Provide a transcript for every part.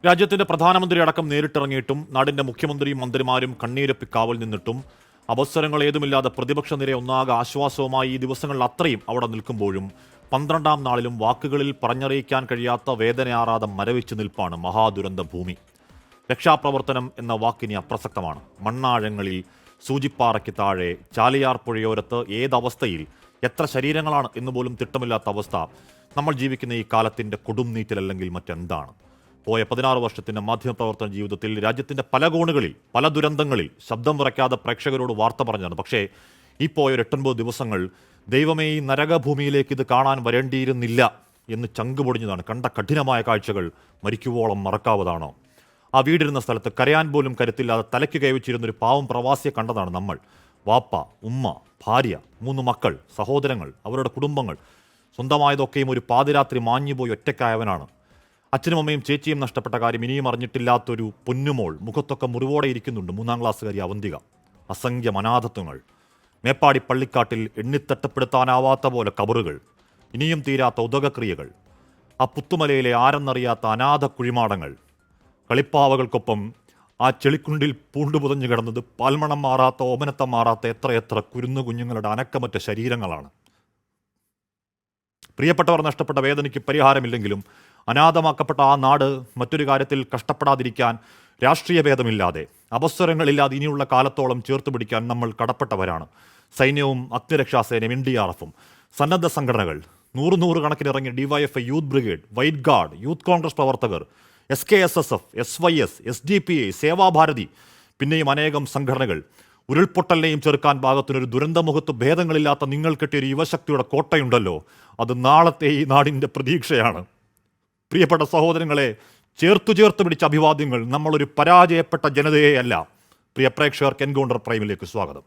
രാജ്യത്തിന്റെ പ്രധാനമന്ത്രി അടക്കം നേരിട്ടിറങ്ങിയിട്ടും നാടിന്റെ മുഖ്യമന്ത്രിയും മന്ത്രിമാരും കണ്ണീരൊപ്പി കാവൽ നിന്നിട്ടും അവസരങ്ങൾ ഏതുമില്ലാതെ പ്രതിപക്ഷ നിര ഒന്നാകെ ആശ്വാസവുമായി ഈ ദിവസങ്ങളിൽ അത്രയും അവിടെ നിൽക്കുമ്പോഴും 12ാം നാളിലും വാക്കുകളിൽ പറഞ്ഞറിയിക്കാൻ കഴിയാത്ത വേദനയാറാതെ മരവിച്ചു നിൽപ്പാണ് മഹാദുരന്ത ഭൂമി. രക്ഷാപ്രവർത്തനം എന്ന വാക്കിനി അപ്രസക്തമാണ്. മണ്ണാഴങ്ങളിൽ, സൂചിപ്പാറയ്ക്ക് താഴെ, ചാലിയാർ പുഴയോരത്ത് ഏതവസ്ഥയിൽ എത്ര ശരീരങ്ങളാണ് എന്നുപോലും തിട്ടമില്ലാത്ത അവസ്ഥ നമ്മൾ ജീവിക്കുന്ന ഈ കാലത്തിന്റെ കൊടുംനീറ്റിലല്ലെങ്കിൽ മറ്റെന്താണ്? പോയ 16 വർഷത്തിന്റെ മാധ്യമപ്രവർത്തന ജീവിതത്തിൽ രാജ്യത്തിന്റെ പല കോണുകളിൽ, പല ദുരന്തങ്ങളിൽ ശബ്ദം വിറയ്ക്കാതെ പ്രേക്ഷകരോട് വാർത്ത പറഞ്ഞാണ്. പക്ഷേ ഈ പോയ 8-9 ദിവസങ്ങൾ ദൈവമേ ഈ നരകഭൂമിയിലേക്ക് ഇത് കാണാൻ വരേണ്ടിയിരുന്നില്ല എന്ന് ചങ്കുപൊടിഞ്ഞതാണ്. കണ്ട കഠിനമായ കാഴ്ചകൾ മരിക്കുവോളം മറക്കാവതാണോ? ആ വീടിരുന്ന സ്ഥലത്ത് കരയാൻ പോലും കരുത്തില്ലാതെ തലയ്ക്ക് കൈവച്ചിരുന്നൊരു പാവം പ്രവാസിയെ കണ്ടതാണ് നമ്മൾ. വാപ്പ, ഉമ്മ, ഭാര്യ, 3 മക്കൾ, സഹോദരങ്ങൾ, അവരുടെ കുടുംബങ്ങൾ, സ്വന്തമായതൊക്കെയും ഒരു പാതിരാത്രി മാഞ്ഞുപോയി ഒറ്റയ്ക്കായവനാണ്. അച്ഛനും അമ്മയും ചേച്ചിയും നഷ്ടപ്പെട്ട കാര്യം ഇനിയും അറിഞ്ഞിട്ടില്ലാത്തൊരു പൊന്നുമോൾ മുഖത്തൊക്കെ മുറിവോടെ ഇരിക്കുന്നുണ്ട്. 3ാം ക്ലാസ്സുകാരി അവന്തിക. അസംഖ്യം അനാഥത്വങ്ങൾ. മേപ്പാടി പള്ളിക്കാട്ടിൽ എണ്ണിത്തട്ടപ്പെടുത്താനാവാത്ത പോലെ കബറുകൾ. ഇനിയും തീരാത്ത ഉദകക്രിയകൾ. ആ പുത്തുമലയിലെ ആരെന്നറിയാത്ത അനാഥ കുഴിമാടങ്ങൾ. കളിപ്പാവകൾക്കൊപ്പം ആ ചെളിക്കുണ്ടിൽ പൂണ്ടുപുതഞ്ഞു കിടന്നത് പാൽമണം മാറാത്ത, ഓമനത്തം മാറാത്ത എത്രയെത്ര കുരുന്നു കുഞ്ഞുങ്ങളുടെ അനക്കമറ്റ ശരീരങ്ങളാണ്. പ്രിയപ്പെട്ടവർ നഷ്ടപ്പെട്ട വേദനയ്ക്ക് പരിഹാരമില്ലെങ്കിലും അനാഥമാക്കപ്പെട്ട ആ നാട് മറ്റൊരു കാര്യത്തിൽ കഷ്ടപ്പെടാതിരിക്കാൻ രാഷ്ട്രീയ ഭേദമില്ലാതെ, അവസരങ്ങളില്ലാതെ ഇനിയുള്ള കാലത്തോളം ചേർത്ത് പിടിക്കാൻ നമ്മൾ കടപ്പെട്ടവരാണ്. സൈന്യവും അഗ്നിരക്ഷാസേനയും, NDRF-ഉം, സന്നദ്ധ സംഘടനകൾ, 100 കണക്കിനിറങ്ങിയ DYFI, youth brigade, white guard, youth Congress പ്രവർത്തകർ, SKSSF, SYS, SDPI, സേവാഭാരതി, പിന്നെയും അനേകം സംഘടനകൾ. ഉരുൾപൊട്ടലിനെയും ചെറുക്കാൻ പാകത്തിനൊരു ദുരന്തമുഖത്ത് ഭേദങ്ങളില്ലാത്ത നിങ്ങൾ കെട്ടിയൊരു യുവശക്തിയുടെ കോട്ടയുണ്ടല്ലോ, അത് നാളത്തെ ഈ നാടിൻ്റെ പ്രതീക്ഷയാണ്. പ്രിയപ്പെട്ട സഹോദരങ്ങളെ, ചേർത്ത് പിടിച്ച അഭിവാദ്യങ്ങൾ. നമ്മളൊരു പരാജയപ്പെട്ട ജനതയെയല്ല. പ്രിയ പ്രേക്ഷകർക്ക് എൻകൗണ്ടർ പ്രൈമിലേക്ക് സ്വാഗതം.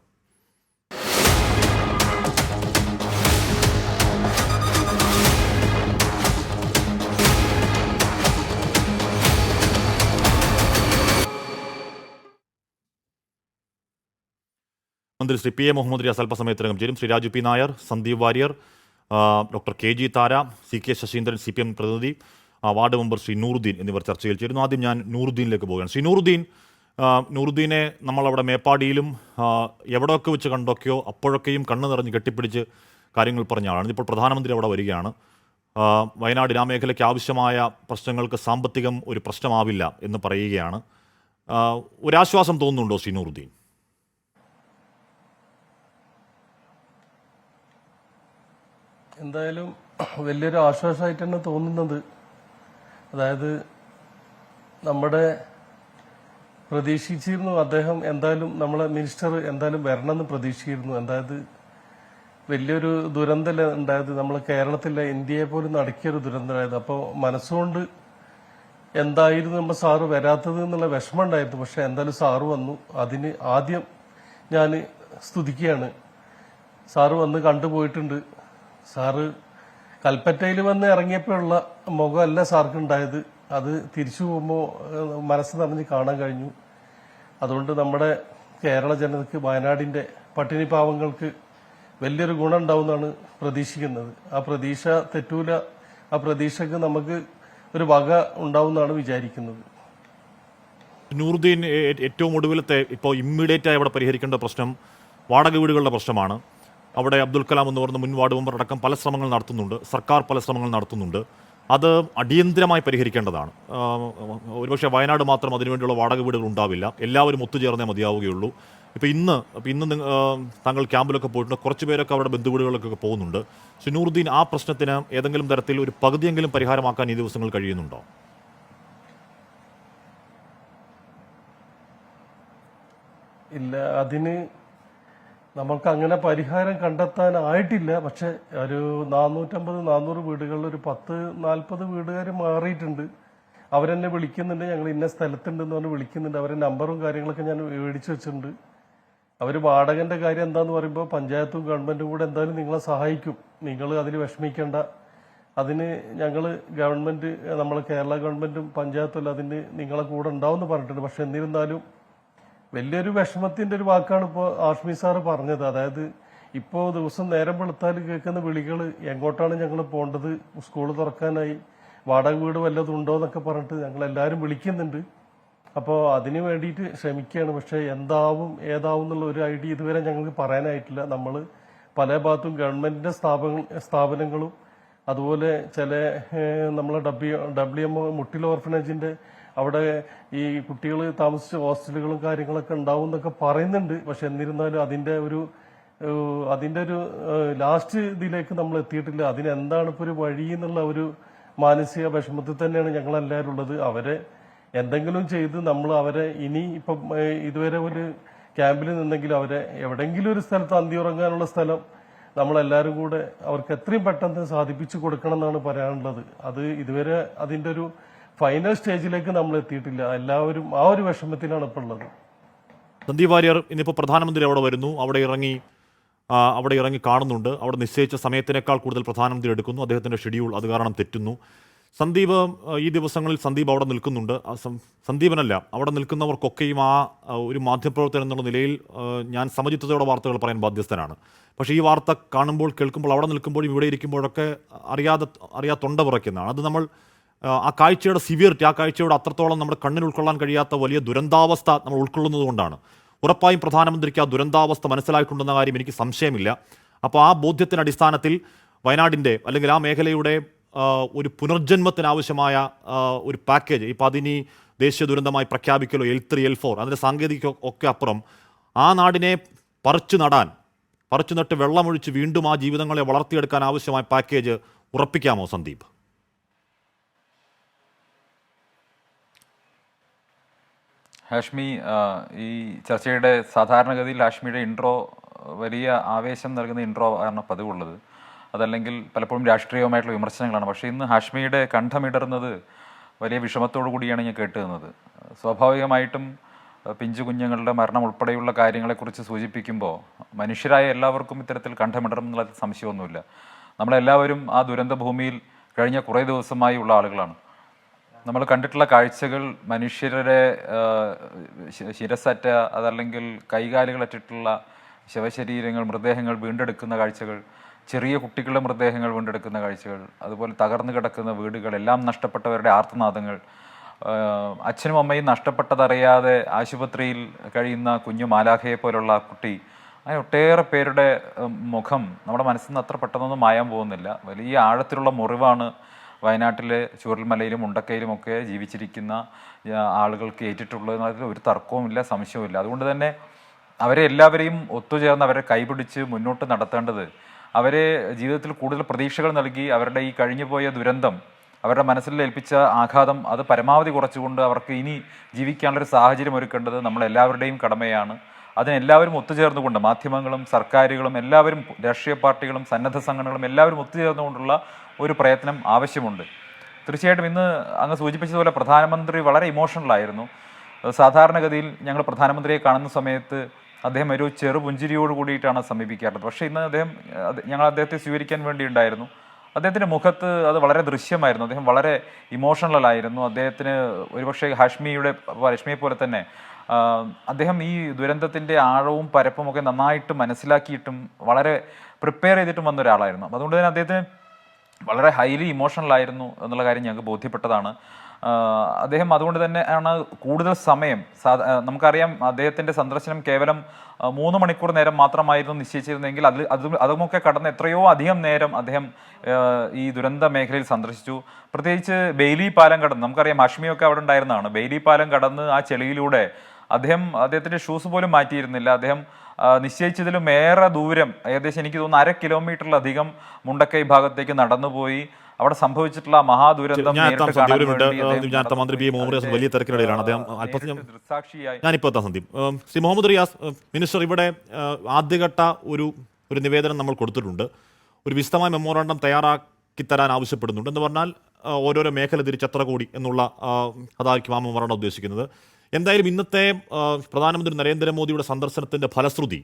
മന്ത്രി ശ്രീ PA മുഹമ്മദ് റിയാസ് അല്പസമയത്തിനകം ചേരും. Shri Raju P. Nair, Sandeep Warrier, doctor KG താര, CK ശശീന്ദ്രൻ, CPM പ്രതിനിധി, വാർഡ് മെമ്പർ ശ്രീ നൂറുദ്ദീൻ എന്നിവർ ചർച്ചയിൽ ചേരുന്നു. ആദ്യം ഞാൻ നൂറുദ്ദീനിലേക്ക് പോവുകയാണ്. ശ്രീ നൂറുദ്ദീനെ നമ്മളവിടെ മേപ്പാടിയിലും എവിടെയൊക്കെ വെച്ച് കണ്ടൊക്കെയോ അപ്പോഴൊക്കെയും കണ്ണു നിറഞ്ഞ് കെട്ടിപ്പിടിച്ച് കാര്യങ്ങൾ പറഞ്ഞ ആളാണ്. ഇപ്പോൾ പ്രധാനമന്ത്രി അവിടെ വരികയാണ്. വയനാട് ആ മേഖലയ്ക്ക് ആവശ്യമായ പ്രശ്നങ്ങൾക്ക് സാമ്പത്തികം ഒരു പ്രശ്നമാവില്ല എന്ന് പറയുകയാണ്. ഒരാശ്വാസം തോന്നുന്നുണ്ടോ ശ്രീ നൂറുദ്ദീൻ? എന്തായാലും വലിയൊരു ആശ്വാസമായിട്ട് തന്നെ തോന്നുന്നത്. അതായത് നമ്മുടെ പ്രതീക്ഷിച്ചിരുന്നു, അദ്ദേഹം എന്തായാലും നമ്മളെ മിനിസ്റ്റർ എന്തായാലും വരണമെന്ന് പ്രതീക്ഷിച്ചിരുന്നു. അതായത് വലിയൊരു ദുരന്തമല്ല ഉണ്ടായത്, നമ്മൾ കേരളത്തിലെ ഇന്ത്യയെ പോലും നടുക്കിയൊരു ദുരന്തമായത്. അപ്പോൾ മനസ്സുകൊണ്ട് എന്തായിരുന്നു നമ്മുടെ സാറ് വരാത്തത് എന്നുള്ള വിഷമം ഉണ്ടായിരുന്നു. പക്ഷെ എന്തായാലും സാറ് വന്നു. അതിന് ആദ്യം ഞാൻ സ്തുതിക്കുകയാണ്. സാറ് വന്ന് കണ്ടുപോയിട്ടുണ്ട്. സാറ് കൽപ്പറ്റയിൽ വന്ന് ഇറങ്ങിയപ്പോഴുള്ള മുഖമല്ല സാർക്ക് ഉണ്ടായത്, അത് തിരിച്ചു പോകുമ്പോൾ മനസ്സ് നിറഞ്ഞ് കാണാൻ കഴിഞ്ഞു. അതുകൊണ്ട് നമ്മുടെ കേരള ജനതയ്ക്ക്, വയനാടിന്റെ പട്ടിണി പാവങ്ങൾക്ക് വലിയൊരു ഗുണം ഉണ്ടാവുമെന്നാണ് പ്രതീക്ഷിക്കുന്നത്. ആ പ്രതീക്ഷ തെറ്റൂല. ആ പ്രതീക്ഷക്ക് നമുക്ക് ഒരു വക ഉണ്ടാവുമെന്നാണ് വിചാരിക്കുന്നത്. നൂറുദ്ദീൻ, ഏറ്റവും ഒടുവിലത്തെ ഇപ്പോൾ ഇമ്മീഡിയറ്റായി അവിടെ പരിഹരിക്കേണ്ട പ്രശ്നം വാടക വീടുകളുടെ പ്രശ്നമാണ്. അവിടെ അബ്ദുൽ കലാം എന്ന് പറയുന്ന മുൻ വാർഡ് മെമ്പർ അടക്കം പല ശ്രമങ്ങൾ നടത്തുന്നുണ്ട്, സർക്കാർ പല ശ്രമങ്ങൾ നടത്തുന്നുണ്ട്. അത് അടിയന്തരമായി പരിഹരിക്കേണ്ടതാണ്. ഒരുപക്ഷെ വയനാട് മാത്രം അതിനുവേണ്ടിയുള്ള വാടക വീടുകൾ ഉണ്ടാവില്ല, എല്ലാവരും ഒത്തുചേർന്നേ മതിയാവുകയുള്ളൂ. ഇപ്പോൾ ഇന്ന് താങ്കൾ ക്യാമ്പിലൊക്കെ പോയിട്ടുണ്ട്, കുറച്ച് പേരൊക്കെ അവരുടെ ബന്ധുവീടുകളിലൊക്കെ പോകുന്നുണ്ട്. ശ്രീ നൂറുദ്ദീൻ, ആ പ്രശ്നത്തിന് ഏതെങ്കിലും തരത്തിൽ ഒരു പകുതിയെങ്കിലും പരിഹാരമാക്കാൻ ഈ ദിവസങ്ങൾ കഴിയുന്നുണ്ടോ? ഇല്ല, അതിന് നമ്മൾക്ക് അങ്ങനെ പരിഹാരം കണ്ടെത്താനായിട്ടില്ല. പക്ഷെ ഒരു 450-400 വീടുകളിൽ ഒരു 10-40 വീടുകാർ മാറിയിട്ടുണ്ട്. അവരെന്നെ വിളിക്കുന്നുണ്ട്, ഞങ്ങൾ ഇന്ന സ്ഥലത്തുണ്ടെന്ന് പറഞ്ഞ് വിളിക്കുന്നുണ്ട്. അവരെ നമ്പറും കാര്യങ്ങളൊക്കെ ഞാൻ മേടിച്ചു വെച്ചിട്ടുണ്ട്. അവർ വാടകന്റെ കാര്യം എന്താന്ന് പറയുമ്പോൾ പഞ്ചായത്തും ഗവൺമെന്റും കൂടെ എന്തായാലും നിങ്ങളെ സഹായിക്കും, നിങ്ങൾ അതിൽ വിഷമിക്കേണ്ട. അതിന് ഞങ്ങൾ ഗവൺമെന്റ്, നമ്മളെ കേരള ഗവൺമെന്റും പഞ്ചായത്തും അതിന് നിങ്ങളെ കൂടെ ഉണ്ടാവും പറഞ്ഞിട്ടുണ്ട്. പക്ഷെ എന്നിരുന്നാലും വലിയൊരു വിഷമത്തിന്റെ ഒരു വാക്കാണ് ഇപ്പോൾ ആഷ്മി സാറ് പറഞ്ഞത്. അതായത് ഇപ്പോൾ ദിവസം നേരം വെളുത്താൽ കേൾക്കുന്ന വിളികൾ, എങ്ങോട്ടാണ് ഞങ്ങൾ പോകേണ്ടത്, സ്കൂൾ തുറക്കാനായി, വാടക വീട് വല്ലതും ഉണ്ടോ എന്നൊക്കെ പറഞ്ഞിട്ട് ഞങ്ങൾ എല്ലാവരും വിളിക്കുന്നുണ്ട്. അപ്പോൾ അതിന് വേണ്ടിയിട്ട് ശ്രമിക്കുകയാണ്. പക്ഷേ എന്താവും ഏതാവും എന്നുള്ള ഒരു ഐഡിയ ഇതുവരെ ഞങ്ങൾക്ക് പറയാനായിട്ടില്ല. നമ്മൾ പല ഭാഗത്തും ഗവൺമെന്റിന്റെ സ്ഥാപനങ്ങളും അതുപോലെ ചില നമ്മളെ WMO മുട്ടിൽ ഓർഫനേജിന്റെ അവിടെ ഈ കുട്ടികൾ താമസിച്ച ഹോസ്റ്റലുകളും കാര്യങ്ങളൊക്കെ ഉണ്ടാവും എന്നൊക്കെ പറയുന്നുണ്ട്. പക്ഷെ എന്നിരുന്നാലും അതിന്റെ ഒരു ലാസ്റ്റ് ഇതിലേക്ക് നമ്മൾ എത്തിയിട്ടില്ല. അതിനെന്താണ് ഇപ്പോൾ ഒരു വഴി എന്നുള്ള ഒരു മാനസിക വിഷമത്തിൽ തന്നെയാണ് ഞങ്ങളെല്ലാവരും ഉള്ളത്. അവരെ എന്തെങ്കിലും ചെയ്ത് നമ്മൾ അവരെ ഇനി ഇപ്പം ഇതുവരെ ഒരു ക്യാമ്പിൽ നിന്നെങ്കിലും അവരെ എവിടെയെങ്കിലും ഒരു സ്ഥലത്ത് അന്തിയുറങ്ങാനുള്ള സ്ഥലം നമ്മളെല്ലാവരും കൂടെ അവർക്ക് എത്രയും പെട്ടെന്ന് സാധിപ്പിച്ചു കൊടുക്കണം എന്നാണ് പറയാനുള്ളത്. അത് ഇതുവരെ അതിന്റെ ഒരു ഫൈനൽ സ്റ്റേജിലേക്ക് നമ്മൾ എത്തിയിട്ടില്ല. എല്ലാവരും ആ ഒരു വിഷമത്തിലാണ് ഇപ്പോൾ ഉള്ളത്. സന്ദീപ് വാര്യർ, ഇന്നിപ്പോൾ പ്രധാനമന്ത്രി അവിടെ വരുന്നു, അവിടെ ഇറങ്ങി കാണുന്നുണ്ട്. അവിടെ നിശ്ചയിച്ച സമയത്തിനേക്കാൾ കൂടുതൽ പ്രധാനമന്ത്രി എടുക്കുന്നു. അദ്ദേഹത്തിന്റെ ഷെഡ്യൂൾ അത് കാരണം തെറ്റുന്നു. സന്ദീപ് ഈ ദിവസങ്ങളിൽ സന്ദീപ് അവിടെ നിൽക്കുന്നുണ്ട്. സന്ദീപനല്ല, അവിടെ നിൽക്കുന്നവർക്കൊക്കെയും ഒരു മാധ്യമപ്രവർത്തകൻ എന്നുള്ള നിലയിൽ ഞാൻ സമചിത്തതയോടെ വാർത്തകൾ പറയാൻ ബാധ്യസ്ഥനാണ്. പക്ഷേ ഈ വാർത്ത കാണുമ്പോൾ കേൾക്കുമ്പോൾ അവിടെ നിൽക്കുമ്പോഴും ഇവിടെ ഇരിക്കുമ്പോഴൊക്കെ തൊണ്ട വിറയ്ക്കുന്നതാണ്. അത് നമ്മൾ ആ കാഴ്ചയുടെ സിവിയറിറ്റി, ആ കാഴ്ചയുടെ അത്രത്തോളം നമ്മുടെ കണ്ണിന് ഉൾക്കൊള്ളാൻ കഴിയാത്ത വലിയ ദുരന്താവസ്ഥ നമ്മൾ ഉൾക്കൊള്ളുന്നത് കൊണ്ടാണ്. ഉറപ്പായും പ്രധാനമന്ത്രിക്ക് ആ ദുരന്താവസ്ഥ മനസ്സിലായിട്ടുണ്ടെന്ന കാര്യം എനിക്ക് സംശയമില്ല. അപ്പോൾ ആ ബോധ്യത്തിൻ്റെ അടിസ്ഥാനത്തിൽ വയനാടിൻ്റെ അല്ലെങ്കിൽ ആ മേഖലയുടെ ഒരു പുനർജന്മത്തിനാവശ്യമായ ഒരു പാക്കേജ്, ഇപ്പോൾ അതിനി ദേശീയ ദുരന്തമായി പ്രഖ്യാപിക്കലോ L3 L4 അതിൻ്റെ സാങ്കേതിക ഒക്കെ അപ്പുറം ആ നാടിനെ പറിച്ചു നട്ട് വെള്ളമൊഴിച്ച് വീണ്ടും ആ ജീവിതങ്ങളെ വളർത്തിയെടുക്കാൻ ആവശ്യമായ പാക്കേജ് ഉറപ്പിക്കാമോ സന്ദീപ്? ഹാഷ്മി, ഈ ചർച്ചയുടെ സാധാരണഗതിയിൽ ഹാഷ്മിയുടെ ഇൻട്രോ വലിയ ആവേശം നൽകുന്ന ഇൻട്രോ ആണ് പതിവുള്ളത്. അതല്ലെങ്കിൽ പലപ്പോഴും രാഷ്ട്രീയവുമായിട്ടുള്ള വിമർശനങ്ങളാണ്. പക്ഷേ ഇന്ന് ഹാഷ്മിയുടെ കണ്ഠമിടറുന്നത് വലിയ വിഷമത്തോടു കൂടിയാണ് ഞാൻ കേട്ടുനിന്നത്. സ്വാഭാവികമായിട്ടും പിഞ്ചു കുഞ്ഞുങ്ങളുടെ മരണം ഉൾപ്പെടെയുള്ള കാര്യങ്ങളെക്കുറിച്ച് സൂചിപ്പിക്കുമ്പോൾ മനുഷ്യരായ എല്ലാവർക്കും ഇത്തരത്തിൽ കണ്ഠമിടറും എന്നുള്ള സംശയമൊന്നുമില്ല. നമ്മളെല്ലാവരും ആ ദുരന്ത ഭൂമിയിൽ കഴിഞ്ഞ കുറേ ദിവസമായി ഉള്ള ആളുകളാണ്. നമ്മൾ കണ്ടിട്ടുള്ള കാഴ്ചകൾ മനുഷ്യരുടെ ശിരസറ്റ അതല്ലെങ്കിൽ കൈകാലുകളറ്റിട്ടുള്ള ശവശരീരങ്ങൾ, മൃതദേഹങ്ങൾ വീണ്ടെടുക്കുന്ന കാഴ്ചകൾ, ചെറിയ കുട്ടികളുടെ മൃതദേഹങ്ങൾ വീണ്ടെടുക്കുന്ന കാഴ്ചകൾ, അതുപോലെ തകർന്നു കിടക്കുന്ന വീടുകൾ, എല്ലാം നഷ്ടപ്പെട്ടവരുടെ ആർത്തനാദങ്ങൾ, അച്ഛനും അമ്മയും നഷ്ടപ്പെട്ടതറിയാതെ ആശുപത്രിയിൽ കഴിയുന്ന കുഞ്ഞു മാലാഖയെ പോലുള്ള കുട്ടി, അങ്ങനെ ഒട്ടേറെ പേരുടെ മുഖം നമ്മുടെ മനസ്സിൽ നിന്ന് അത്ര പെട്ടെന്നൊന്നും മായാൻ പോകുന്നില്ല. വലിയ ആഴത്തിലുള്ള മുറിവാണ് വയനാട്ടിലെ ചൂരൽമലയിലും മുണ്ടക്കയിലുമൊക്കെ ജീവിച്ചിരിക്കുന്ന ആളുകൾക്ക് ഏറ്റിട്ടുള്ളതിൽ ഒരു തർക്കവുമില്ല, സംശയവുമില്ല. അതുകൊണ്ട് തന്നെ അവരെ എല്ലാവരെയും ഒത്തുചേർന്ന് അവരെ കൈപിടിച്ച് മുന്നോട്ട് നടത്തേണ്ടത്, അവരെ ജീവിതത്തിൽ കൂടുതൽ പ്രതീക്ഷകൾ നൽകി അവരുടെ ഈ കഴിഞ്ഞുപോയ ദുരന്തം, അവരുടെ മനസ്സിൽ ഏൽപ്പിച്ച ആഘാതം അത് പരമാവധി കുറച്ചുകൊണ്ട് അവർക്ക് ഇനി ജീവിക്കാനുള്ളൊരു സാഹചര്യം ഒരുക്കേണ്ടത് നമ്മളെല്ലാവരുടെയും കടമയാണ്. അതിനെല്ലാവരും ഒത്തുചേർന്നുകൊണ്ട്, മാധ്യമങ്ങളും സർക്കാരുകളും എല്ലാവരും, രാഷ്ട്രീയ പാർട്ടികളും സന്നദ്ധ സംഘടനകളും എല്ലാവരും ഒത്തുചേർന്നുകൊണ്ടുള്ള ഒരു പ്രയത്നം ആവശ്യമുണ്ട്. തീർച്ചയായിട്ടും ഇന്ന് അങ്ങ് സൂചിപ്പിച്ചതുപോലെ പ്രധാനമന്ത്രി വളരെ ഇമോഷണലായിരുന്നു. സാധാരണഗതിയിൽ ഞങ്ങൾ പ്രധാനമന്ത്രിയെ കാണുന്ന സമയത്ത് അദ്ദേഹം ഒരു ചെറുപുഞ്ചിരിയോട് കൂടിയിട്ടാണ് സമീപിക്കാറുള്ളത്. പക്ഷേ ഇന്ന് ഞങ്ങൾ അദ്ദേഹത്തെ സ്വീകരിക്കാൻ വേണ്ടി ഉണ്ടായിരുന്നു. അദ്ദേഹത്തിൻ്റെ മുഖത്ത് അത് വളരെ ദൃശ്യമായിരുന്നു. അദ്ദേഹം വളരെ ഇമോഷണലായിരുന്നു. അദ്ദേഹത്തിന് ഒരുപക്ഷെ ഹാഷ്മിയെ പോലെ തന്നെ അദ്ദേഹം ഈ ദുരന്തത്തിൻ്റെ ആഴവും പരപ്പും ഒക്കെ നന്നായിട്ട് മനസ്സിലാക്കിയിട്ടും വളരെ പ്രിപ്പയർ ചെയ്തിട്ടും വന്ന ഒരാളായിരുന്നു. അതുകൊണ്ട് തന്നെ അദ്ദേഹത്തിന് വളരെ ഹൈലി ഇമോഷണലായിരുന്നു എന്നുള്ള കാര്യം ഞങ്ങൾക്ക് ബോധ്യപ്പെട്ടതാണ്. അദ്ദേഹം അതുകൊണ്ട് തന്നെ ആണ് കൂടുതൽ സമയം, നമുക്കറിയാം അദ്ദേഹത്തിൻ്റെ സന്ദർശനം കേവലം 3 മണിക്കൂർ നേരം മാത്രമായിരുന്നു നിശ്ചയിച്ചിരുന്നെങ്കിൽ അതുമൊക്കെ കടന്ന് എത്രയോ അധികം നേരം അദ്ദേഹം ഈ ദുരന്ത മേഖലയിൽ സന്ദർശിച്ചു. പ്രത്യേകിച്ച് ബെയിലി പാലം കടന്ന്, നമുക്കറിയാം ഹാഷ്മിയൊക്കെ അവിടെ ഉണ്ടായിരുന്നതാണ്, ബെയിലി പാലം കടന്ന് ആ ചെളിയിലൂടെ അദ്ദേഹത്തിൻ്റെ ഷൂസ് പോലും മാറ്റിയിരുന്നില്ല. അദ്ദേഹം നിശ്ചയിച്ചതിലും ഏറെ ദൂരം, ഏകദേശം എനിക്ക് തോന്നുന്നു 1/2 കിലോമീറ്ററിലധികം മുണ്ടക്കൈ ഭാഗത്തേക്ക് നടന്നുപോയി അവിടെ സംഭവിച്ചിട്ടുള്ള മഹാദുരന്തം മന്ത്രി പി മുഹമ്മദ് വലിയ തിരക്കിനിടയിലാണ്. അദ്ദേഹം ഞാനിപ്പോൾ എത്താം സന്ദീപ്. ശ്രീ മുഹമ്മദ് റിയാസ്, മിനിസ്റ്റർ ഇവിടെ ആദ്യഘട്ട ഒരു നിവേദനം നമ്മൾ കൊടുത്തിട്ടുണ്ട്. ഒരു വിശദമായ മെമ്മോറാണ്ടം തയ്യാറാക്കി തരാൻ ആവശ്യപ്പെടുന്നുണ്ട്. എന്ന് പറഞ്ഞാൽ ഓരോരോ മേഖല തിരിച്ച് എത്ര കോടി എന്നുള്ള അതായിരിക്കും ആ മെമ്മോറാണ്ടം ഉദ്ദേശിക്കുന്നത്. എന്തായാലും ഇന്നത്തെ പ്രധാനമന്ത്രി നരേന്ദ്രമോദിയുടെ സന്ദർശനത്തിൻ്റെ ഫലശ്രുതി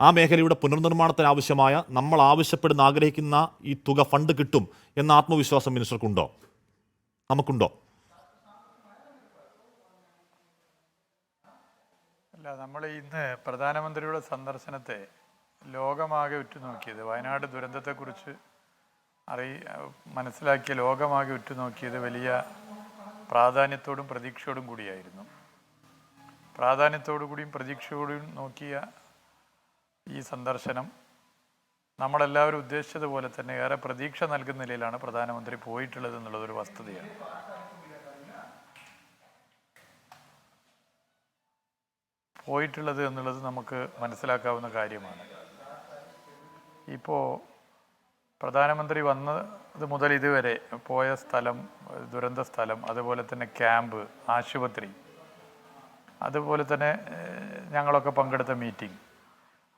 ആ മേഖലയുടെ പുനർനിർമ്മാണത്തിന് ആവശ്യമായ, നമ്മൾ ആഗ്രഹിക്കുന്ന ഈ തുക ഫണ്ട് കിട്ടും എന്ന ആത്മവിശ്വാസം മിനിസ്റ്റർക്കുണ്ടോ, നമുക്കുണ്ടോ? അല്ല, നമ്മൾ ഇന്ന് പ്രധാനമന്ത്രിയുടെ സന്ദർശനത്തെ ലോകമാകെ ഉറ്റുനോക്കിയത് വയനാട് ദുരന്തത്തെക്കുറിച്ച് മനസ്സിലാക്കിയ ലോകമാകെ ഉറ്റുനോക്കിയത് വലിയ പ്രാധാന്യത്തോടും പ്രതീക്ഷയോടും കൂടിയായിരുന്നു. പ്രാധാന്യത്തോടു കൂടിയും പ്രതീക്ഷയോടും നോക്കിയ ഈ സന്ദർശനം നമ്മളെല്ലാവരും ഉദ്ദേശിച്ചതുപോലെ തന്നെ ഏറെ പ്രതീക്ഷ നൽകുന്ന നിലയിലാണ് പ്രധാനമന്ത്രി പോയിട്ടുള്ളത് എന്നുള്ളതൊരു വസ്തുതയാണ്. എന്നുള്ളത് നമുക്ക് മനസ്സിലാക്കാവുന്ന കാര്യമാണ്. ഇപ്പോൾ പ്രധാനമന്ത്രി വന്നത് മുതൽ ഇതുവരെ പോയ സ്ഥലം, ദുരന്ത സ്ഥലം, അതുപോലെ തന്നെ ക്യാമ്പ്, ആശുപത്രി, അതുപോലെ തന്നെ ഞങ്ങളൊക്കെ പങ്കെടുത്ത മീറ്റിംഗ്.